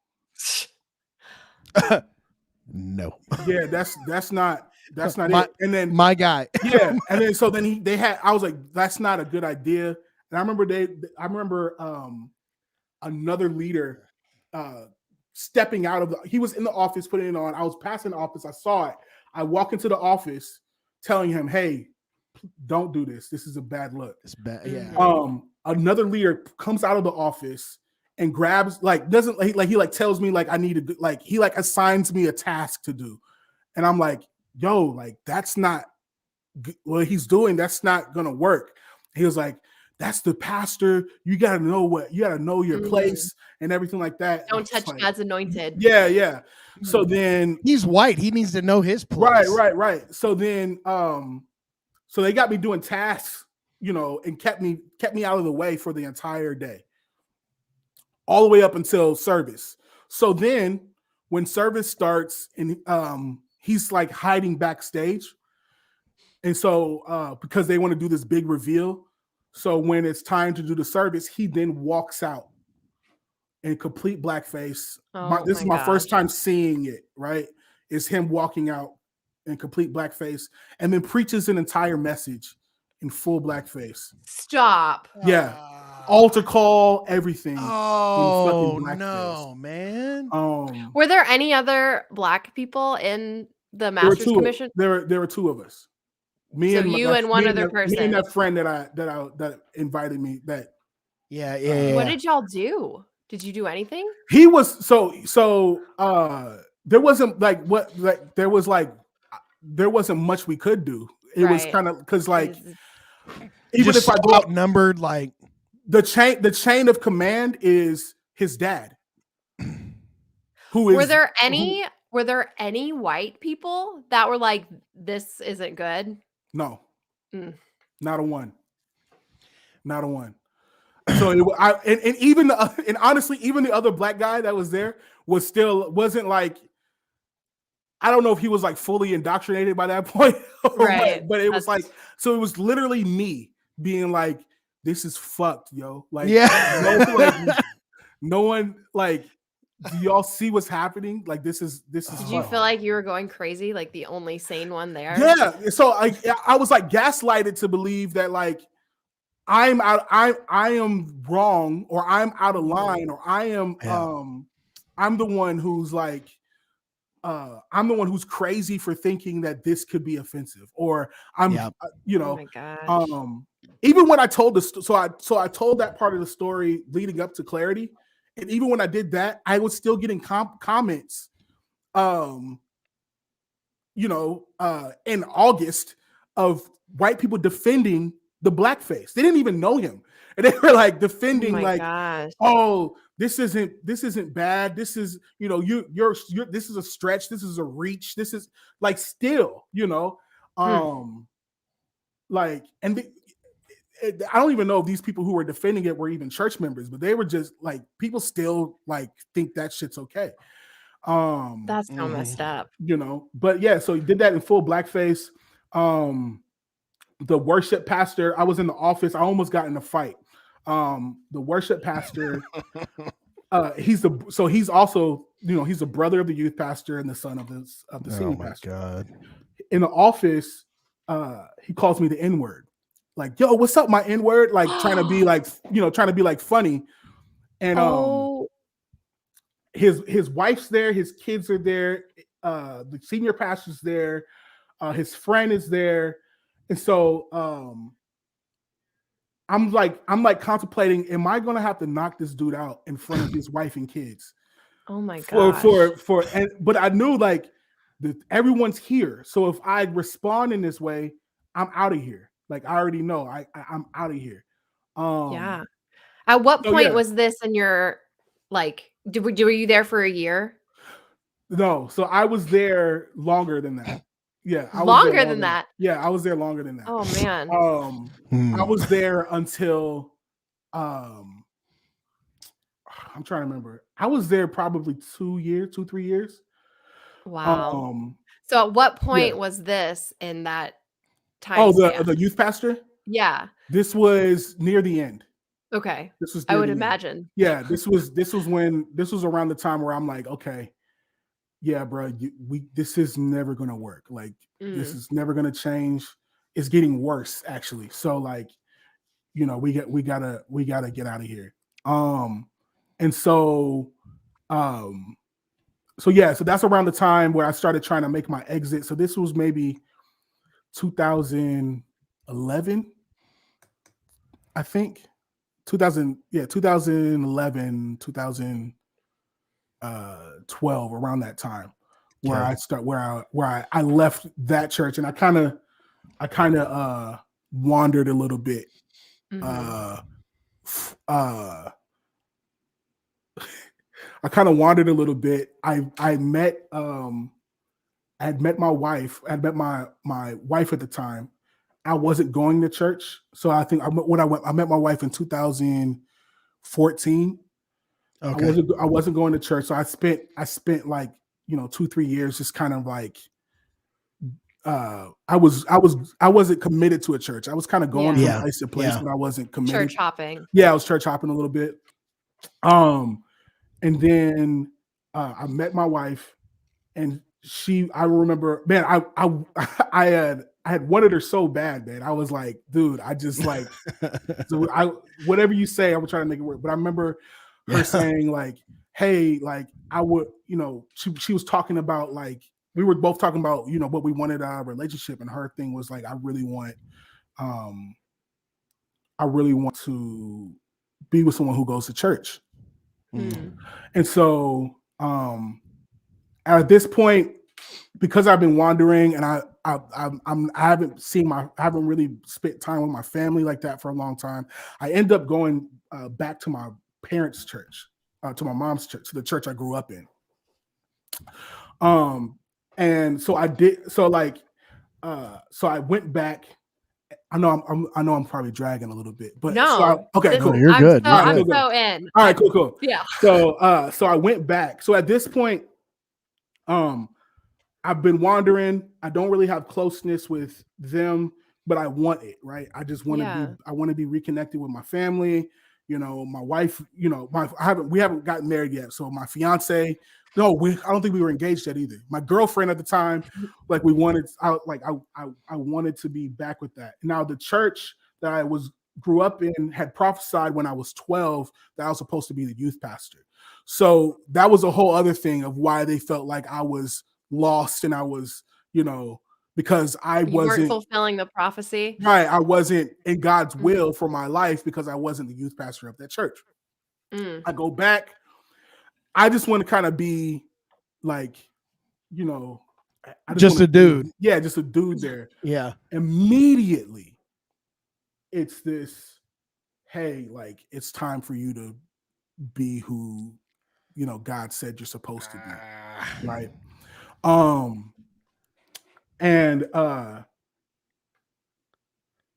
no. yeah, that's not my, it. And then my guy. Yeah, and then so then I was like, that's not a good idea. And I remember another leader stepping out of he was in the office putting it on. I was passing the office, I saw it. I walk into the office telling him, hey, don't do this. This is a bad look. It's bad. Yeah. Another leader comes out of the office and grabs doesn't he tells me I need to he assigns me a task to do. And I'm like, yo, that's not what he's doing. That's not gonna work. He was like, that's the pastor. You gotta know your place and everything like that. Don't touch God's anointed. Yeah. So then he's white. He needs to know his place. Right. So then so they got me doing tasks, and kept me out of the way for the entire day. All the way up until service. So then when service starts and he's hiding backstage. And so because they want to do this big reveal. So when it's time to do the service, he then walks out in complete blackface. This is my first time seeing it, right? Is him walking out in complete blackface and then preaches an entire message in full blackface. Stop. Yeah. Altar call, everything. Oh no, man. Were there any other Black people in the Master's Commission? There were two of us. Me and one other person. Me and that friend that invited me. Yeah. What did y'all do? Did you do anything? He was so there wasn't there wasn't much we could do. It was kind of because even if I go outnumbered, the chain of command is his dad. Were there any white people that were like, this isn't good? No. Not a one. So and honestly, even the other Black guy that was there wasn't I don't know if he was fully indoctrinated by that point, right? But it was so it was literally me being this is fucked, yo. No one do y'all see what's happening? This is. Did you feel like you were going crazy, the only sane one there? Yeah. So I was gaslighted to believe that I am wrong, or I'm out of line, or I'm the one who's I'm the one who's crazy for thinking that this could be offensive, or I'm Oh my gosh. Even when I told I told that part of the story leading up to clarity, and even when I did that, I was still getting comments in August of white people defending the blackface. They didn't even know him, and they were defending oh, this isn't bad. This is you're this is a stretch. This is a reach. This is still and I don't even know if these people who were defending it were even church members, but they were just people still think that shit's okay. That's so messed up. But yeah, so he did that in full blackface. The worship pastor, I was in the office. I almost got in a fight. The worship pastor, he's also, he's a brother of the youth pastor and the son of the senior pastor. God. In the office, he calls me the N-word. Yo, what's up, my N-word? Trying to be funny. And his wife's there, his kids are there, the senior pastor's there, his friend is there. And so I'm contemplating, am I gonna have to knock this dude out in front of his wife and kids? Oh my god. But I knew everyone's here. So if I respond in this way, I'm out of here. I already know I'm out of here. Yeah. At what point was this in your Like, were you there for a year? No, so I was there longer than that. Yeah, I was there Longer than longer. that? Yeah, I was there longer than that. Oh, man. I was there until I'm trying to remember. I was there probably 3 years. Wow. So at what point was this in that time span? The youth pastor? Yeah. This was near the end. Okay. This was I near would the end. imagine. Yeah, this was around the time where I'm like, okay, yeah, bro, this is never gonna work. Like, this is never gonna change. It's getting worse, actually. So, like, we gotta get out of here. And so, so that's around the time where I started trying to make my exit. So this was maybe 2011, I think. 2011, 2012, around that time, where I left that church, and I kind of wandered a little bit. I kind of wandered a little bit. I had met my wife. I had met my wife at the time. I wasn't going to church, so I think I met my wife in 2014. Okay. I wasn't going to church, so I spent like 2-3 years just kind of like I wasn't committed to a church. I was kind of going from place to place, but I wasn't committed. Church hopping. Yeah, I was church hopping a little bit. And then I met my wife, and I remember, man, I had wanted her so bad, man. I was like, dude, I just like, whatever you say, I would try to make it work. But I remember her saying like, hey, like I would, she was talking about, like, we were both talking about, what we wanted out of our relationship. And her thing was like, I really want to be with someone who goes to church. And so at this point, because I've been wandering and I haven't really spent time with my family like that for a long time, I end up going back to my parents' church, to my mom's church, to the church I grew up in. And so I did. So like, so I went back. I know I'm probably dragging a little bit, but no, okay, cool. You're good. I'm so in. All right, cool. Yeah. So I went back. So at this point, I've been wandering. I don't really have closeness with them, but I want it, right? I just want to be reconnected with my family. My wife, we haven't gotten married yet. So my fiance, I don't think we were engaged yet either. My girlfriend at the time, like I wanted to be back with that. Now the church that I grew up in had prophesied when I was 12 that I was supposed to be the youth pastor. So that was a whole other thing of why they felt like I was lost, and I was, because I wasn't fulfilling the prophecy. Right. I wasn't in God's will for my life because I wasn't the youth pastor of that church. I go back. I just want to kind of be like, just a dude. Just a dude there. Yeah. Immediately, it's this, hey, like, it's time for you to be who, God said you're supposed to be. Right. And I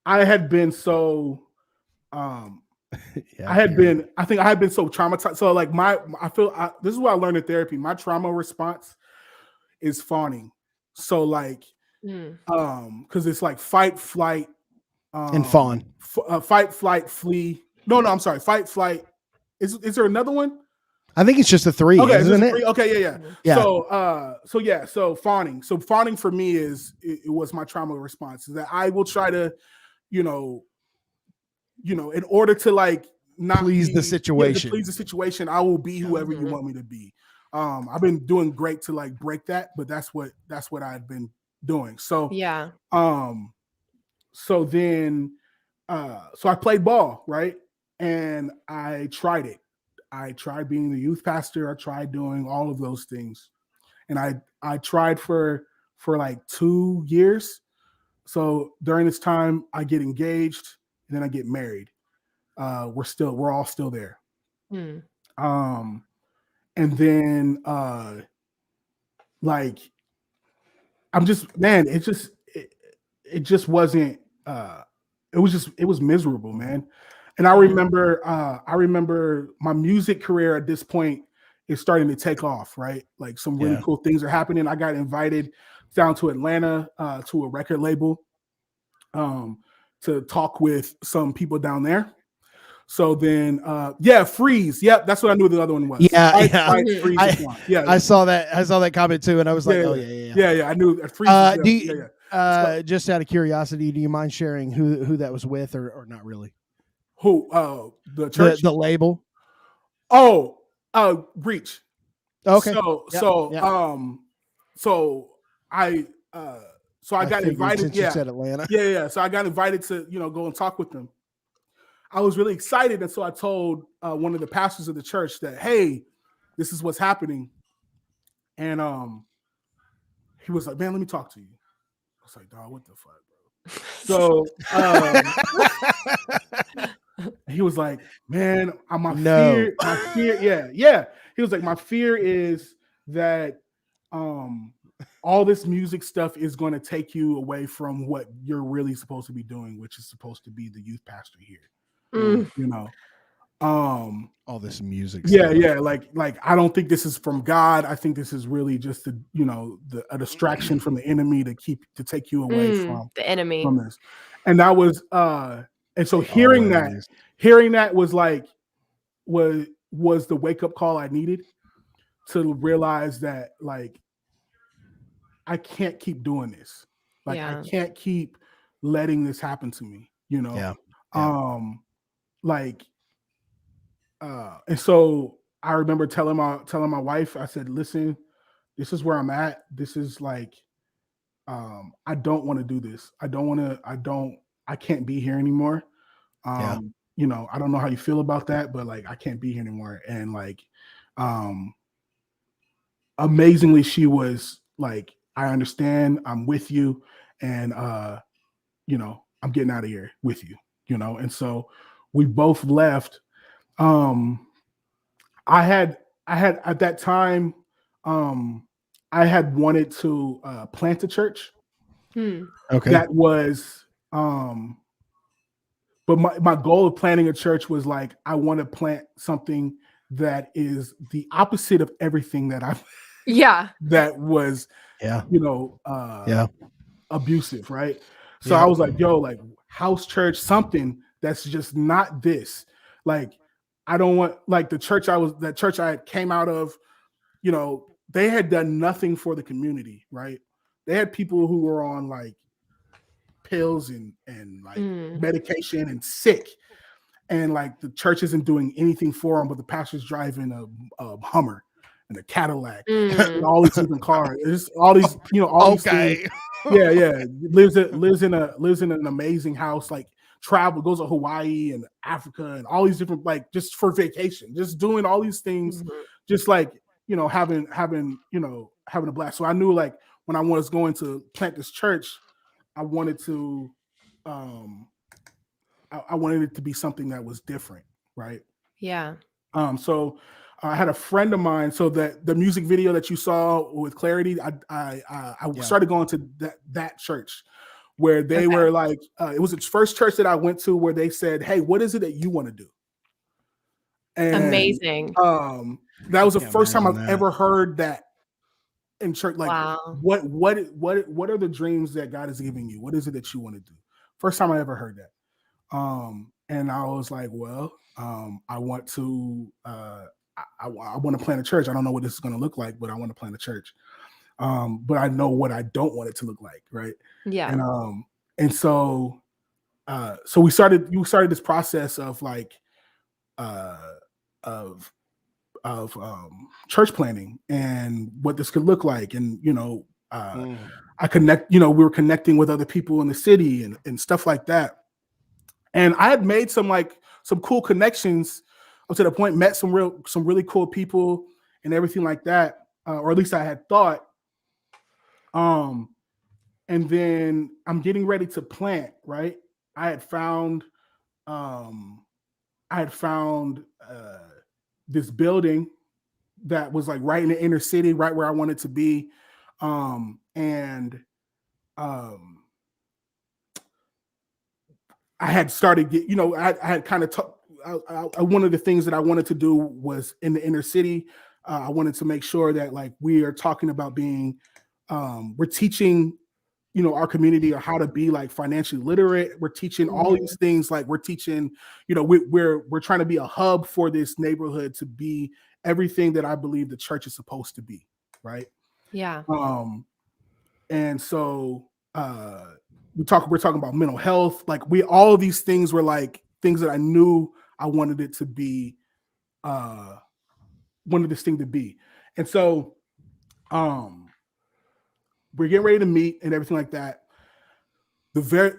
had been so I think I had been so traumatized. So like this is what I learned in therapy. My trauma response is fawning. So like because it's like fight, flight, and fawn. Fight, flight, flee. No, I'm sorry. Fight, flight. Is there another one? I think it's just the three, isn't it? Okay, yeah. So fawning. So fawning for me it was my trauma response. Is that I will try to, in order to like not please the situation. Please the situation, I will be whoever you want me to be. I've been doing great to like break that, but that's what I've been doing. So yeah. So then, so I played ball, right, and I tried it. I tried being the youth pastor. I tried doing all of those things, and I tried for like 2 years. So during this time, I get engaged, and then I get married. We're all still there. and then like I'm just, man, it just wasn't it was miserable, man. And I remember my music career at this point is starting to take off, right? Like some really cool things are happening. I got invited down to Atlanta to a record label to talk with some people down there. So then, Freeze. Yep, that's what I knew the other one was. Freeze. I saw that comment too, and I was like, yeah. I knew Freeze. Just out of curiosity, do you mind sharing who that was with, or not really? Who? The church, the label. Oh, Reach. Okay. So I got invited. Since you said Atlanta. Yeah. So I got invited to go and talk with them. I was really excited, and so I told one of the pastors of the church that, hey, this is what's happening. And he was like, man, let me talk to you. I was like, dog, what the fuck, bro? So he was like, man, my fear, yeah. He was like, my fear is that all this music stuff is going to take you away from what you're really supposed to be doing, which is supposed to be the youth pastor here. All this music stuff. Like I don't think this is from God. I think this is really just a distraction from the enemy to take you away from the enemy, from this. And that was and so hearing that was like was the wake-up call I needed to realize that, like, I can't keep doing this. Like, I can't keep letting this happen to me, and so I remember telling my wife, I said, listen, this is where I'm at. This is like, I don't want to do this. I can't be here anymore. I don't know how you feel about that, but like, I can't be here anymore. And like, amazingly, she was like, I understand, I'm with you. And, I'm getting out of here with you, and so we both left. I had at that time, I had wanted to plant a church. Okay. That was, but my goal of planting a church was like, I want to plant something that is the opposite of everything that that was, abusive, right? So I was like, yo, like house church, something that's just not this. Like, I don't want, like, that church I came out of, they had done nothing for the community, right? They had people who were on like pills and like medication and sick, and like the church isn't doing anything for them, but the pastor's driving a Hummer and a Cadillac and all these different cars. It's all these, all these things. Yeah. Lives in an amazing house, like goes to Hawaii and Africa and all these different, like, just for vacation, just doing all these things, just like, having a blast. So I knew, like, when I was going to plant this church, I wanted to, I wanted it to be something that was different, right? Yeah. So I had a friend of mine. So that the music video that you saw with Clarity, I started going to that church where they were like, it was the first church that I went to where they said, hey, what is it that you want to do? And amazing. That was the first time I've ever heard that in church. Like, wow. What are the dreams that God is giving you? What is it that you want to do? First time I ever heard that. And I was like, well, I want to, I want to plant a church. I don't know what this is going to look like, but I want to plant a church. But I know what I don't want it to look like. Right. Yeah. And so we started this process of like, of church planning and what this could look like. And, I connect, we were connecting with other people in the city and stuff like that. And I had made some cool connections up to the point, met some really cool people and everything like that. Or at least I had thought. And then I'm getting ready to plant, right? I had found this building that was like right in the inner city, right where I wanted to be. I had started, I had kind of one of the things that I wanted to do was in the inner city. I wanted to make sure that like we are talking about being, we're teaching, our community or how to be like financially literate. We're teaching all these things. Like we're teaching, we're trying to be a hub for this neighborhood to be everything that I believe the church is supposed to be. Right. Yeah. And so, we're talking about mental health. Like all of these things were like things that I knew I wanted it to be, wanted this thing to be. And so, we're getting ready to meet and everything like that. We're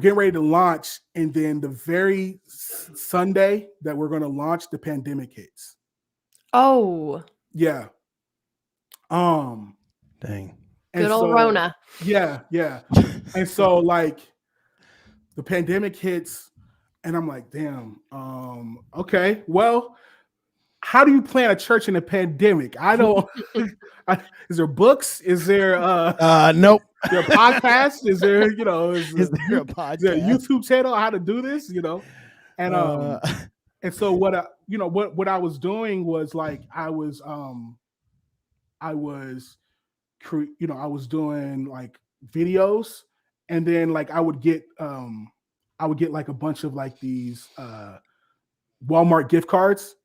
getting ready to launch, and then the very Sunday that we're going to launch, the pandemic hits. Oh, yeah. Dang. Good old Rona. Yeah. And so like the pandemic hits, and I'm like, damn. Okay, well, how do you plan a church in a pandemic? I don't. Is there books? Is there nope. Is there a podcast? Is there, is there a podcast? Is there a YouTube channel how to do this? And and so what I was doing was like I was doing like videos, and then like I would get like a bunch of like these Walmart gift cards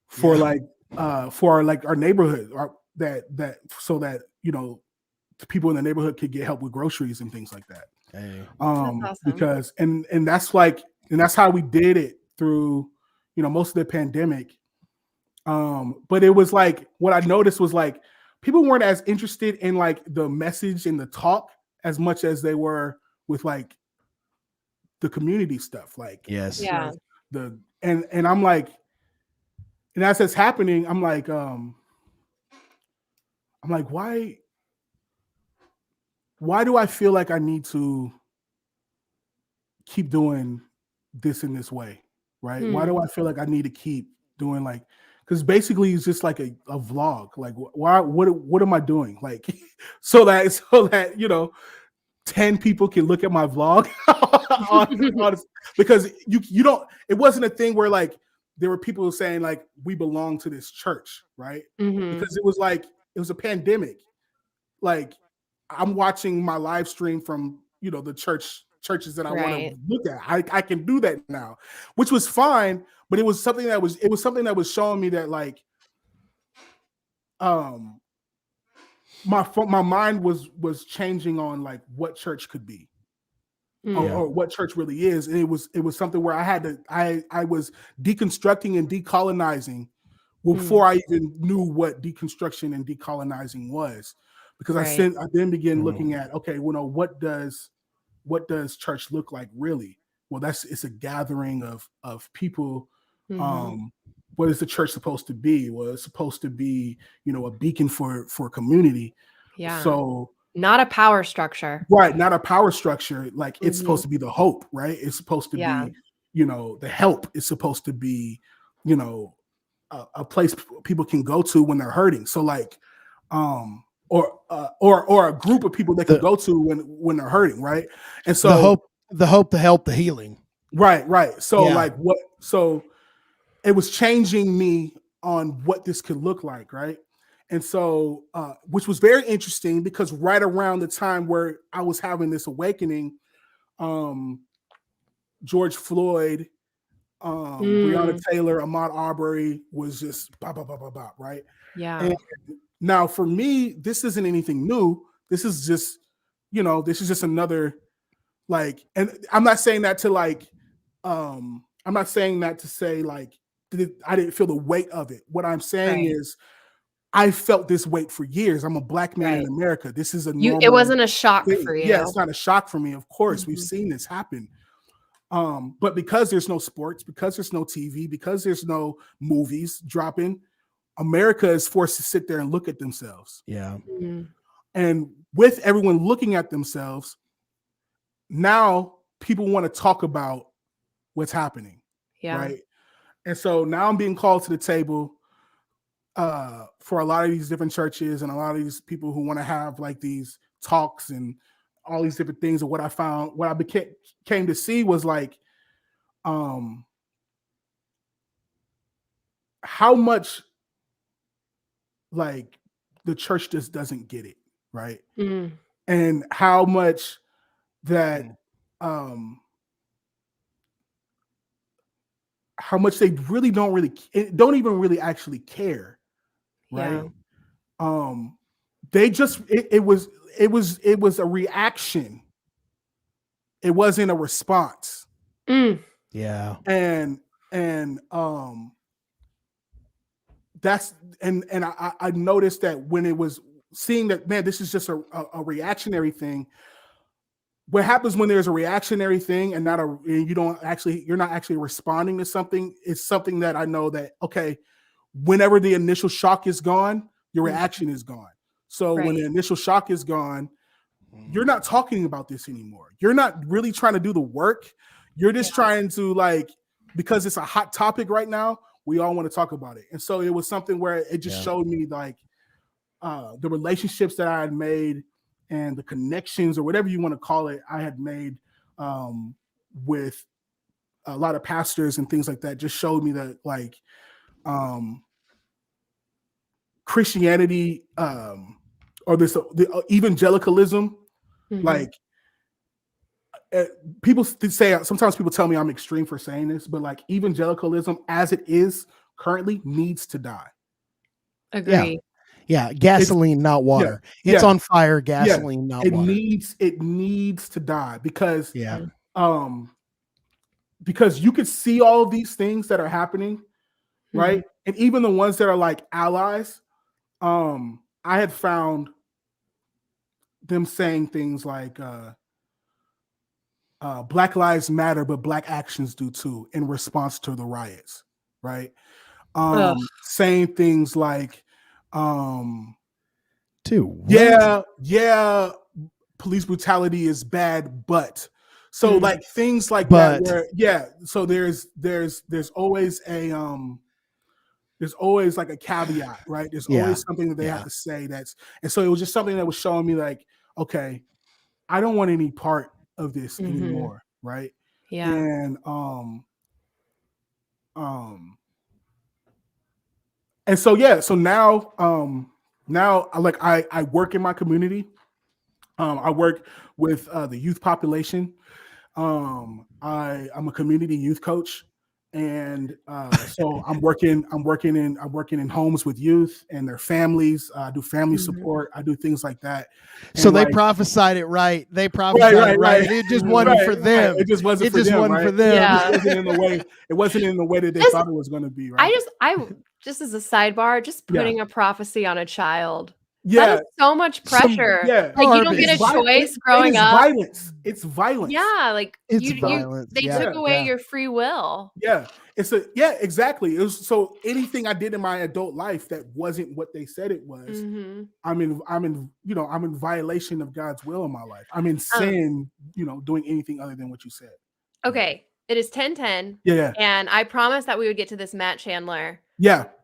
for like our neighborhood, or that so that people in the neighborhood could get help with groceries and things like that. Hey. That's awesome. Because and that's how we did it through most of the pandemic. But it was like what I noticed was like people weren't as interested in like the message and the talk as much as they were with like the community stuff. Like yes, yeah. Like and I'm like, and as it's happening, I'm like, why do I feel like I need to keep doing this in this way, right? Why do I feel like I need to keep doing like, because basically it's just like a vlog. Like what am I doing? Like so that 10 people can look at my vlog because you don't, it wasn't a thing where like there were people saying like we belong to this church, right? Because it was a pandemic. Like I'm watching my live stream from the churches that I want to look at. I can do that now, which was fine, but it was something that was showing me that like my mind was changing on like what church could be. Or what church really is. And it was something where I was deconstructing and decolonizing before I even knew what deconstruction and decolonizing was, because I then began looking at, okay, what does church look like really? Well, it's a gathering of people. What is the church supposed to be? Well, it's supposed to be a beacon for community. Yeah. So not a power structure. Right, not a power structure. Like it's supposed to be the hope, right? It's supposed to be, the help. It's supposed to be, a place people can go to when they're hurting. So like, or a group of people they can go to when they're hurting, right? And so the hope, the help, the healing. Right. So so it was changing me on what this could look like, right? And so, which was very interesting because right around the time where I was having this awakening, George Floyd, Breonna Taylor, Ahmaud Arbery was just right? Yeah. And now for me, this isn't anything new. This is just another like, and I'm not saying that to like, I'm not saying that to say like, I didn't feel the weight of it. What I'm saying is, I felt this weight for years. I'm a Black man in America. This is a normal. It wasn't a shock for you. Yeah, it's not a shock for me. Of course, we've seen this happen. But because there's no sports, because there's no TV, because there's no movies dropping, America is forced to sit there and look at themselves. Yeah. And with everyone looking at themselves, now people want to talk about what's happening. Yeah. Right. And so now I'm being called to the table for a lot of these different churches and a lot of these people who want to have like these talks and all these different things. And what I came to see was like, how much like the church just doesn't get it, right? And how much that how much they really don't even really actually care, right? They just it was a reaction. It wasn't a response. Yeah. And that's and I noticed that when it was seeing that, man, this is just a reactionary thing. What happens when there's a reactionary thing and you're not actually responding to something, it's something that I know that, okay, whenever the initial shock is gone, your reaction is gone. So when the initial shock is gone, you're not talking about this anymore. You're not really trying to do the work. You're just trying to, like, because it's a hot topic right now, we all want to talk about it. And so it was something where it just showed me like the relationships that I had made and the connections or whatever you want to call it, I had made with a lot of pastors and things like that, just showed me that like Christianity or the evangelicalism, like people say, sometimes people tell me I'm extreme for saying this, but like evangelicalism as it is currently needs to die. Agree. Yeah, gasoline, not water. It's on fire, gasoline, not water. It needs to die because because you could see all of these things that are happening, right? And even the ones that are like allies, I had found them saying things like Black Lives Matter, but Black actions do too, in response to the riots, right? Saying things like police brutality is bad, but so like things like that where so there's always a there's always like a caveat, right? There's always something that they have to say and so it was just something that was showing me like, okay, I don't want any part of this anymore, right? And so so now like I work in my community. I work with the youth population. I'm a community youth coach, and so I'm working in homes with youth and their families. I do family support. I do things like that. And so they prophesied it right. They prophesied it right. It just wasn't for them. It just wasn't for them. Yeah. It wasn't in the way that they thought it was going to be. Right. I just as a sidebar, just putting a prophecy on a child. That is so much pressure. Like you don't get a choice growing up. It's violence. Yeah, like it's violence. They took away your free will. Yeah, exactly. It was so anything I did in my adult life that wasn't what they said it was. I'm in violation of God's will in my life. I'm in sin, doing anything other than what you said. Okay, it is 10:10. Yeah, and I promised that we would get to this Matt Chandler.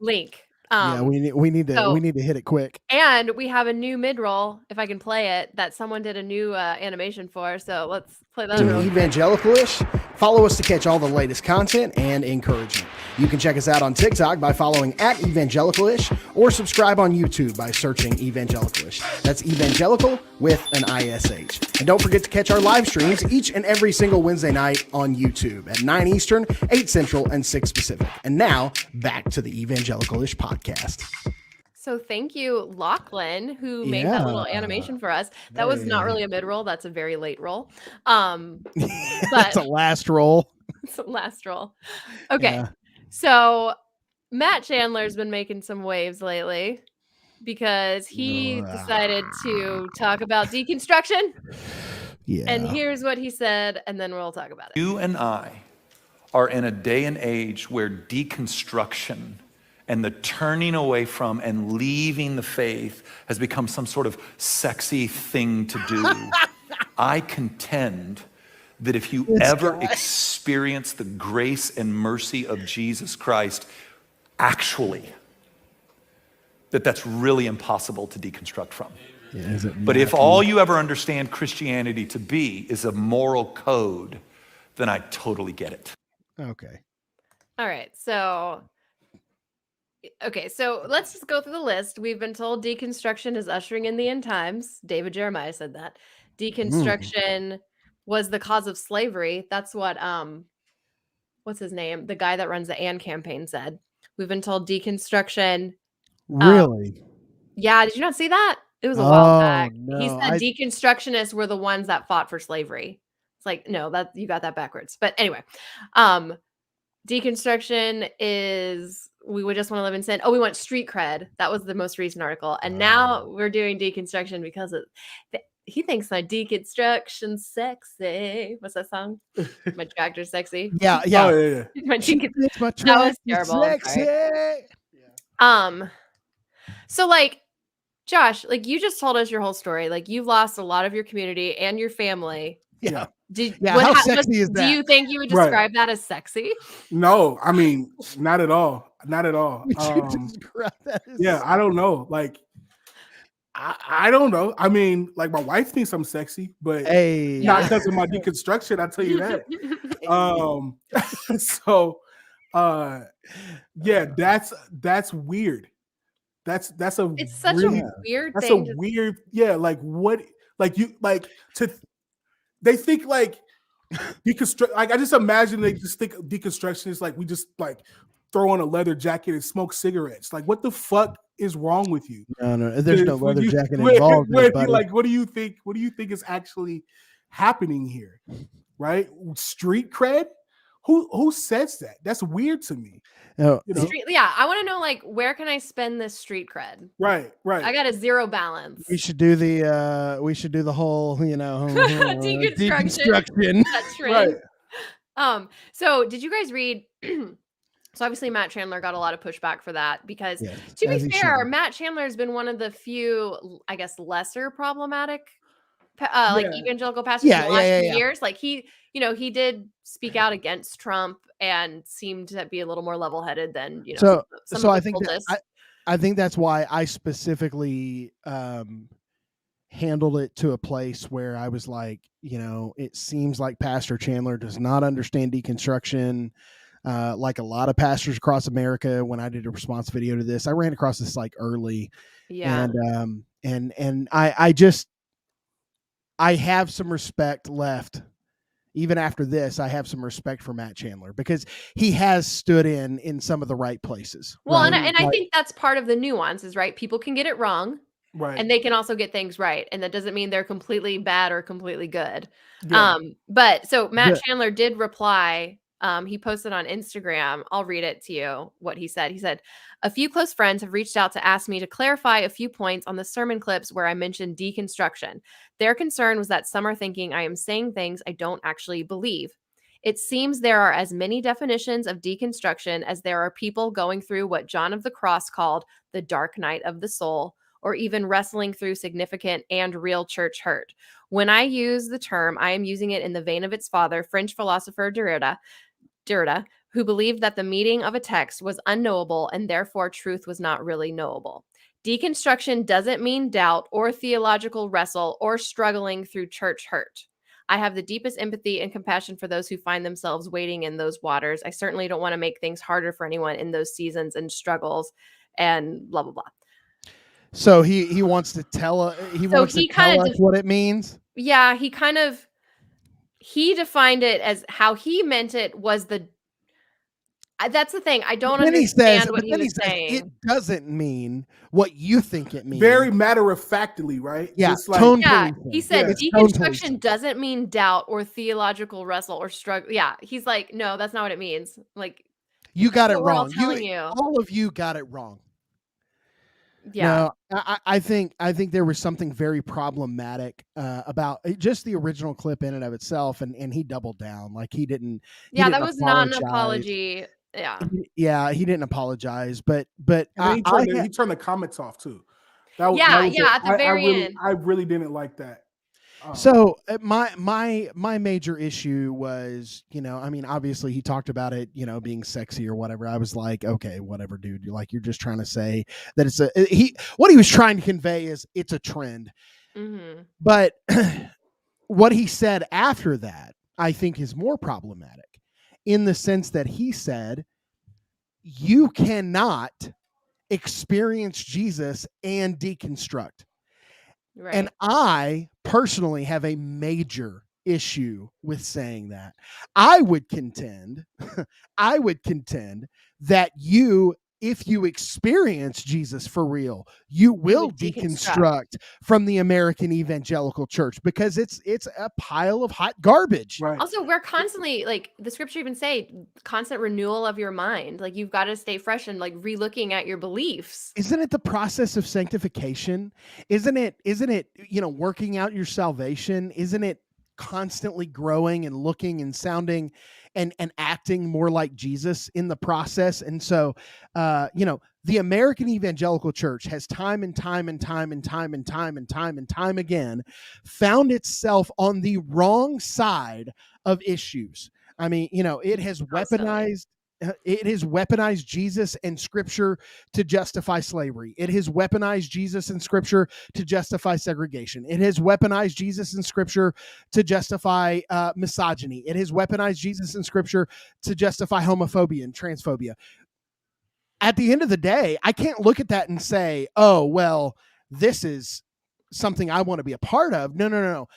Link. We need to hit it quick. And we have a new mid-roll, if I can play it, that someone did a new animation for. So let's play that. Evangelical-ish. Follow us to catch all the latest content and encouragement. You can check us out on TikTok by following @Evangelical-ish or subscribe on YouTube by searching Evangelical-ish. That's Evangelical with an ISH. And don't forget to catch our live streams each and every single Wednesday night on YouTube at 9 Eastern, 8 Central, and 6 Pacific. And now, back to the Evangelical-ish podcast. So thank you, Lachlan, who made that little animation for us. That was not really a mid-roll. That's a very late roll. That's a last roll. It's a last roll. Okay. So Matt Chandler's been making some waves lately because he decided to talk about deconstruction. And here's what he said, and then we'll talk about it. You and I are in a day and age where deconstruction and the turning away from and leaving the faith has become some sort of sexy thing to do. I contend that if you ever experience the grace and mercy of Jesus Christ, actually, that's really impossible to deconstruct from. Yeah, is it But if Matthew? all you ever understand Christianity to be is a moral code, then I totally get it. Okay. All right. So, okay. So let's just go through the list. We've been told deconstruction is ushering in the end times. David Jeremiah said that. Deconstruction was the cause of slavery. That's what, what's his name? The guy that runs the AND campaign said. We've been told deconstruction. Really? Yeah. Did you not see that? It was a while back. No, He said deconstructionists were the ones that fought for slavery. It's like, no, that you got that backwards. But anyway, deconstruction is we would just want to live in sin. Oh, we want street cred. That was the most recent article. And now we're doing deconstruction because he thinks my deconstruction sexy. What's that song? My tractor's sexy. Yeah. Oh, yeah. My It's my that was tractor terrible. I'm sexy. sorry. So like, Josh, like you just told us your whole story. Like you've lost a lot of your community and your family. Yeah. Did Yeah, how sexy is do that? you think you would Right. describe that as sexy? No, I mean, not at all. Not at all. Would you describe that as Yeah, I don't know. Like, I don't know. I mean, like my wife thinks I'm sexy, but Hey. not because of my deconstruction. I'll tell you that. So, yeah, that's weird. That's a It's such really, a weird that's thing. a weird, yeah. Like what? Like you like to? They think like deconstruct. Like I just imagine they just think deconstruction is like we just like throw on a leather jacket and smoke cigarettes. Like what the fuck is wrong with you? No, there's no When leather you- jacket when- involved. when you, buddy. like, what do you think? What do you think is actually happening here? Right? Street cred? Who says that? That's weird to me. No, You know? Yeah, I want to know like where can I spend this street cred? Right. I got a zero balance. we should do the whole deconstruction. That trend. Right. So did you guys read? So obviously Matt Chandler got a lot of pushback for that because, Yes, to as be he fair, should. Matt Chandler has been one of the few, I guess, lesser problematic, like Yeah. evangelical pastors Yeah, in the last yeah, few yeah. years. Like he did speak out against Trump and seemed to be a little more level-headed than some So of I the think boldest. I think that's why I specifically handled it to a place where I was like, it seems like Pastor Chandler does not understand deconstruction. Like a lot of pastors across America, when I did a response video to this, I ran across this like early, Yeah. and I have some respect left. Even after this, I have some respect for Matt Chandler because he has stood in some of the right places. Well, right? and I think that's part of the nuances, right? People can get it wrong. Right. And they can also get things right. And that doesn't mean they're completely bad or completely good. Yeah. But so Matt Yeah. Chandler did reply. He posted on Instagram. I'll read it to you what he said. He said, "A few close friends have reached out to ask me to clarify a few points on the sermon clips where I mentioned deconstruction. Their concern was that some are thinking I am saying things I don't actually believe. It seems there are as many definitions of deconstruction as there are people going through what John of the Cross called the dark night of the soul, or even wrestling through significant and real church hurt. When I use the term, I am using it in the vein of its father, French philosopher Derrida, who believed that the meaning of a text was unknowable and therefore truth was not really knowable. Deconstruction doesn't mean doubt or theological wrestle or struggling through church hurt. I have the deepest empathy and compassion for those who find themselves wading in those waters. I certainly don't want to make things harder for anyone in those seasons and struggles and blah, blah, blah." So he wants to tell us what it means. Yeah, he defined it as how he meant it was that's the thing. I don't understand what he was saying. It doesn't mean what you think it means. Very matter of factly, right? Yeah, Just like, tone Yeah, policing. he said It's tone deconstruction policing. doesn't mean doubt or theological wrestle or struggle. Yeah, he's like, no, that's not what it means. Like, You got it what we're all wrong. telling you. All of you got it wrong. yeah, No, I think there was something very problematic about just the original clip in and of itself, and he doubled down. Like he didn't. yeah, that didn't was not an apologize. apology. Yeah, Yeah, he didn't apologize, but and then he turned the comments off too. That was Yeah, that was yeah, at the very end. I really didn't like that. So my major issue was, I mean, obviously he talked about it, being sexy or whatever. I was like, okay, whatever, dude. You're just trying to say that what he was trying to convey is it's a trend. Mm-hmm. But what he said after that, I think, is more problematic in the sense that he said, you cannot experience Jesus and deconstruct. Right. And I personally have a major issue with saying that. I would contend that if you experience Jesus for real, you will deconstruct from the American evangelical church, because it's a pile of hot garbage. Right. Also, we're constantly, like the scripture even say, constant renewal of your mind. Like you've got to stay fresh and like re-looking at your beliefs. Isn't it the process of sanctification? Isn't it, working out your salvation? Isn't it constantly growing and looking and sounding and acting more like Jesus in the process? And so, the American evangelical church has time and time again found itself on the wrong side of issues. I mean, it has weaponized. It has weaponized Jesus and Scripture to justify slavery. It has weaponized Jesus and Scripture to justify segregation. It has weaponized Jesus and Scripture to justify misogyny. It has weaponized Jesus and Scripture to justify homophobia and transphobia. At the end of the day, I can't look at that and say, oh, well, this is something I want to be a part of. No.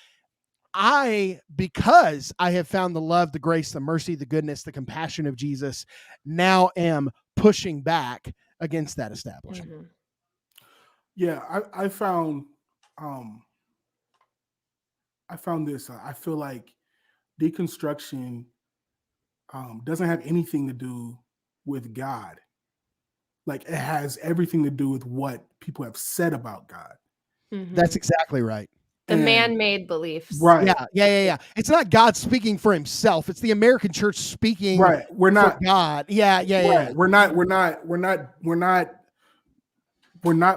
Because I have found the love, the grace, the mercy, the goodness, the compassion of Jesus, now am pushing back against that establishment. Mm-hmm. Yeah, I found this. I feel like deconstruction doesn't have anything to do with God. Like, it has everything to do with what people have said about God. Mm-hmm. That's exactly right. The man-made beliefs. Right. Yeah. It's not God speaking for himself. It's the American church speaking We're not for God. Yeah. We're not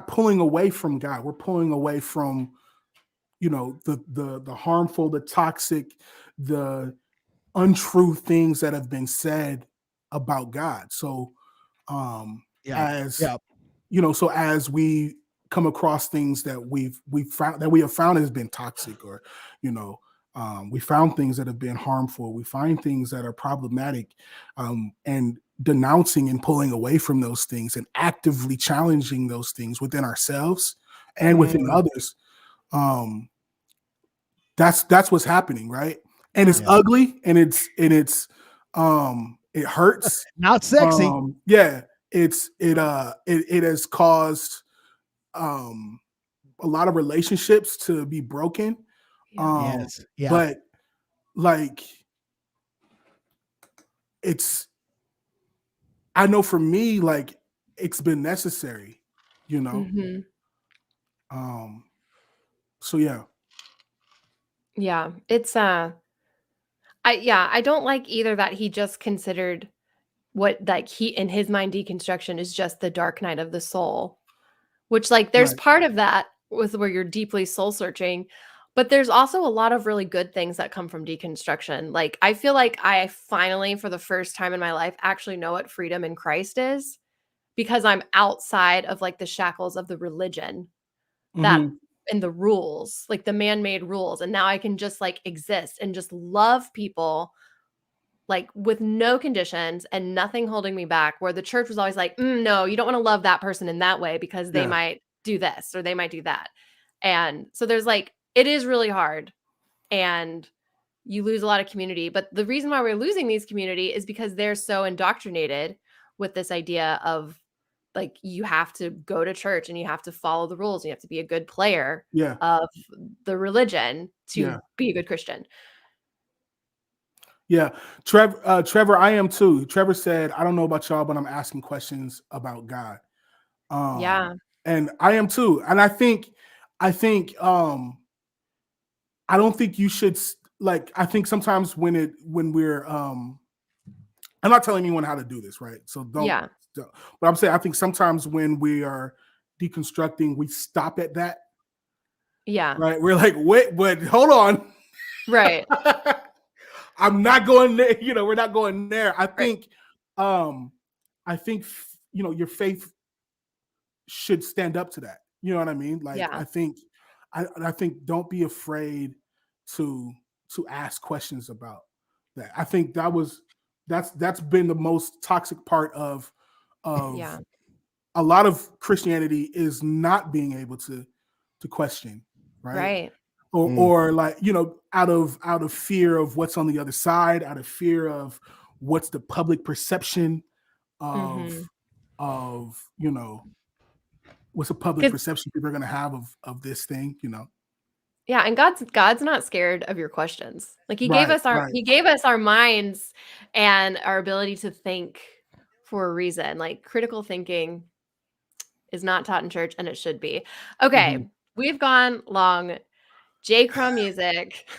pulling away from God. We're pulling away from, the harmful, the toxic, the untrue things that have been said about God. So as we come across things that we have found has been toxic, or we found things that have been harmful, we find things that are problematic, and denouncing and pulling away from those things and actively challenging those things within ourselves and within others. That's what's happening, right? And it's ugly, and it hurts. Not sexy. It has caused a lot of relationships to be broken. But like, I know for me, like, it's been necessary, Mm-hmm. So yeah. It's I don't like either that he just considered what, like, he in his mind deconstruction is just the dark night of the soul, which, like, there's part of that with where you're deeply soul searching, but there's also a lot of really good things that come from deconstruction. Like, I feel like I finally, for the first time in my life, actually know what freedom in Christ is, because I'm outside of like the shackles of the religion that and the rules, like the man-made rules. And now I can just like exist and just love people like with no conditions and nothing holding me back, where the church was always like, no, you don't want to love that person in that way because they might do this or they might do that. And so there's like, it is really hard and you lose a lot of community. But the reason why we're losing these community is because they're so indoctrinated with this idea of like, you have to go to church and you have to follow the rules and you have to be a good player of the religion to be a good Christian. Yeah. Trevor, I am too. Trevor said, I don't know about y'all, but I'm asking questions about God. And I am too. And I think, I don't think you should, like, I think sometimes when we're, I'm not telling anyone how to do this, right? So don't. But I'm saying, I think sometimes when we are deconstructing, we stop at that. Yeah. right? We're like, wait, but hold on. Right. I'm not going there. We're not going there. I Right. think, your faith should stand up to that. You know what I mean? Like, Yeah. I think don't be afraid to ask questions about that. I think that's been the most toxic part of Yeah. a lot of Christianity is not being able to question, right? Right. Or like, out of fear of what's on the other side, out of fear of what's the public perception of what's the public 'Cause perception people are going to have of this thing, yeah, and God's not scared of your questions. Like he gave right, us right. our minds and our ability to think for a reason. Like critical thinking is not taught in church and it should be. Okay, Mhm. we've gone long. Jay Crumb music.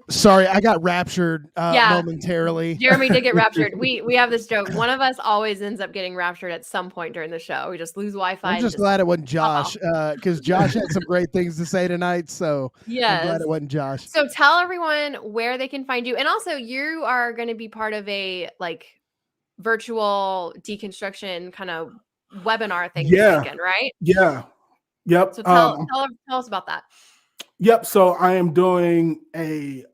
Sorry, I got raptured Yeah. momentarily. Jeremy did get raptured. We have this joke. One of us always ends up getting raptured at some point during the show. We just lose Wi-Fi. I'm and just glad it wasn't pop Josh, because Josh had some great things to say tonight. So I'm Yes. glad it wasn't Josh. So tell everyone where they can find you. And also you are going to be part of a like virtual deconstruction kind of webinar thing this Yeah. weekend, right? Yeah. Yep. So tell us about that. Yep. So I am doing a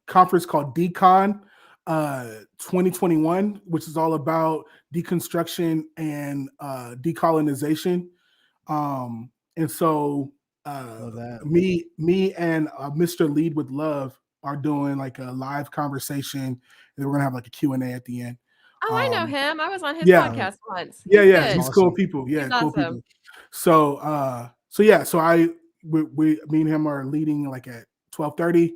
conference called Decon 2021, which is all about deconstruction and decolonization. And so Love that. me and Mr. Lead with Love are doing like a live conversation, and then we're gonna have like a Q&A at the end. Oh, I know him. I was on his yeah. podcast once. Yeah, He's yeah, good. he's cool people. Yeah, He's cool awesome. people. So me and him are leading like at 12:30.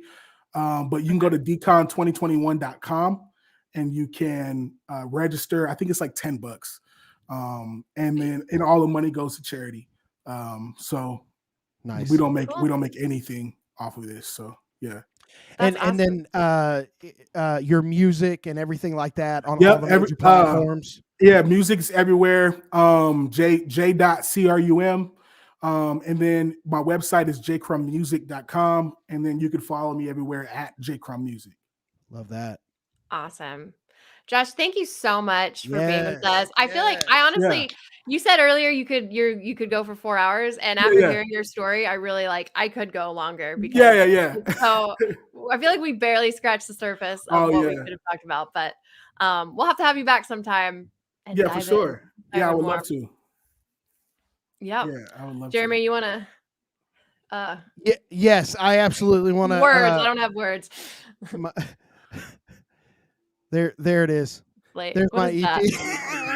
But you can go to decon2021.com and you can register. I think it's like $10. And all the money goes to charity. So Nice. we don't make anything off of this. So yeah. That's And then your music and everything like that on all the major platforms. Yeah, music's everywhere. J.Crum. And then my website is jcrumbmusic.com. And then you can follow me everywhere at jcrumbmusic. Love that. Awesome. Josh, thank you so much for being with us. I feel like I Yeah. honestly, you said earlier you could go for 4 hours, and after hearing your story, I really I could go longer because Yeah. So I feel like we barely scratched the surface of what we could have talked about, but we'll have to have you back sometime. And Yeah, for sure. dive Yeah, I in would more. love to. Yep. Yeah, I would love Jeremy, to. you want to? Yes, I absolutely want to. Words. I don't have words. There it is. Like, There's what my is EP.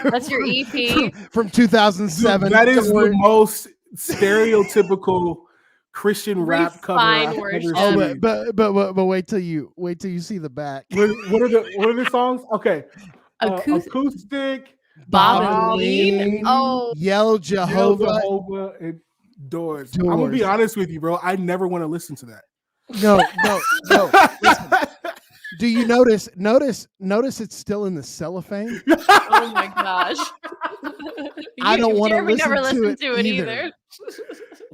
that? That's your EP from 2007. Dude, that is the most stereotypical Christian rap cover I've ever worship. Oh, seen. but wait till you see the back. What are the songs? Okay, acoustic, Bobbing. Oh, Yell Jehovah, and Doors. I'm gonna be honest with you, bro. I never want to listen to that. No. Listen. Do you notice it's still in the cellophane? Oh my gosh. I don't want to listen never to listened to it either.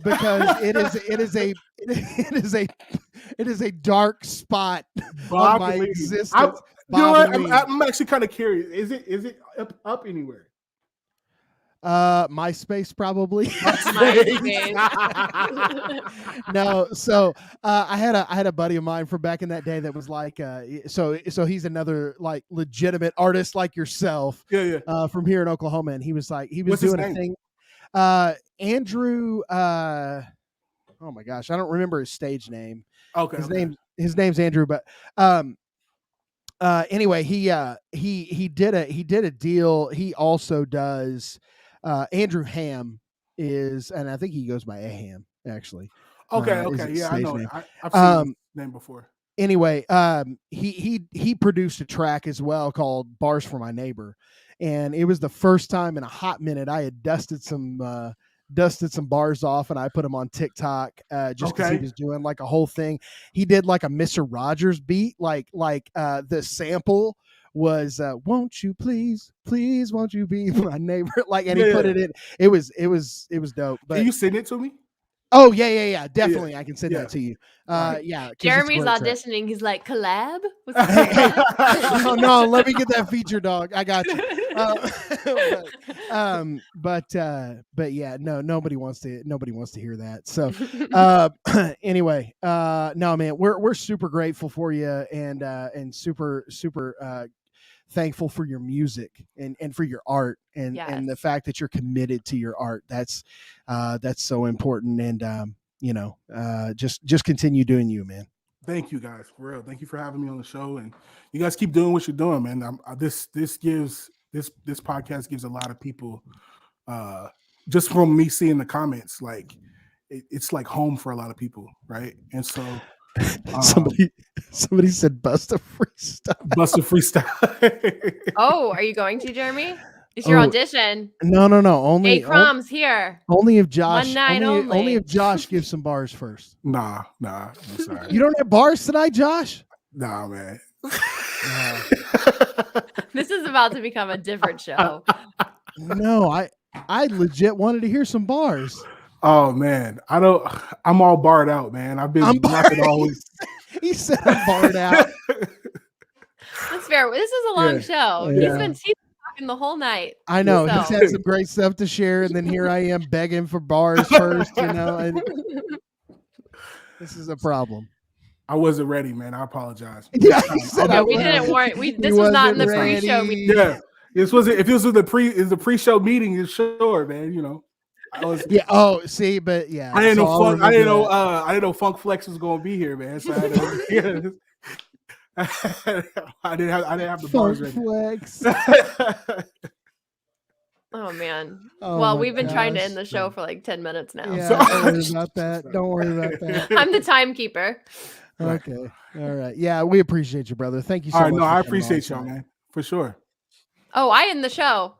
Because it is a dark spot on my existence. I'm actually kind of curious. Is it up anywhere? MySpace probably. No, so I had a buddy of mine from back in that day that was like so he's another like legitimate artist like yourself from here in Oklahoma, and he was doing a thing. Andrew oh my gosh, I don't remember his stage name. His name's Andrew, but anyway, he did a deal. He also does Andrew Ham is, and I think he goes by Aham actually. Okay. Yeah, I know. I've seen his name before. Anyway, he produced a track as well called Bars for My Neighbor. And it was the first time in a hot minute I had dusted some bars off, and I put them on TikTok just because he was doing like a whole thing. He did like a Mr. Rogers beat, like the sample was won't you please won't you be my neighbor, like, and he put it in. It was dope. But can you send it to me? Oh yeah. Definitely, I can send Yeah. that to you. Right. Yeah, 'cause it's a Jeremy's great track. auditioning. He's like, collab? No, let me get that feature, dog. I got you. But yeah, no, nobody wants to hear that. So anyway, no, man, we're super grateful for you and super thankful for your music and for your art and the fact that you're committed to your art. That's so important. And just continue doing you, man. Thank you guys, for real. Thank you for having me on the show, and you guys keep doing what you're doing, man. This podcast gives a lot of people, just from me seeing the comments, like it's like home for a lot of people, right? And so somebody said bust a freestyle. Bust a freestyle. Oh, are you going to, Jeremy? It's your audition. No. Only Jay Crumb's here. Only if Josh. One night only if Josh gives some bars first. Nah. I'm sorry. You don't have bars tonight, Josh? Nah, man. This is about to become a different show. No, I legit wanted to hear some bars. Oh man, I'm all barred out, man. I've been knocking always. He said I'm barred out. That's fair. This is a long show. Yeah. He's talking the whole night. I know. So. He's had some great stuff to share, and then here I am begging for bars first, and this is a problem. I wasn't ready, man. I apologize. Yeah, we didn't warn. This was not in the pre-show meeting. Yeah, this was. If this was the pre-show meeting, it's sure, man. You know, I was. Yeah. Oh, see, but yeah. I didn't know. I didn't know Funk Flex was going to be here, man. So I didn't have the bars ready. Flex. Oh man. Oh, well, we've been trying to end the show for like 10 minutes now. Yeah, so. don't worry about that. Don't worry about that. I'm the timekeeper. Okay. All right. Yeah, we appreciate you, brother. Thank you so All right, much. no, I appreciate y'all, man, for sure. Oh, I end the show.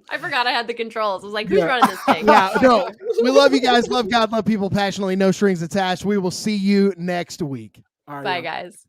I forgot I had the controls. I was like, who's running this thing? Yeah, no. We love you guys. Love God, love people passionately. No strings attached. We will see you next week. All right, Bye, guys.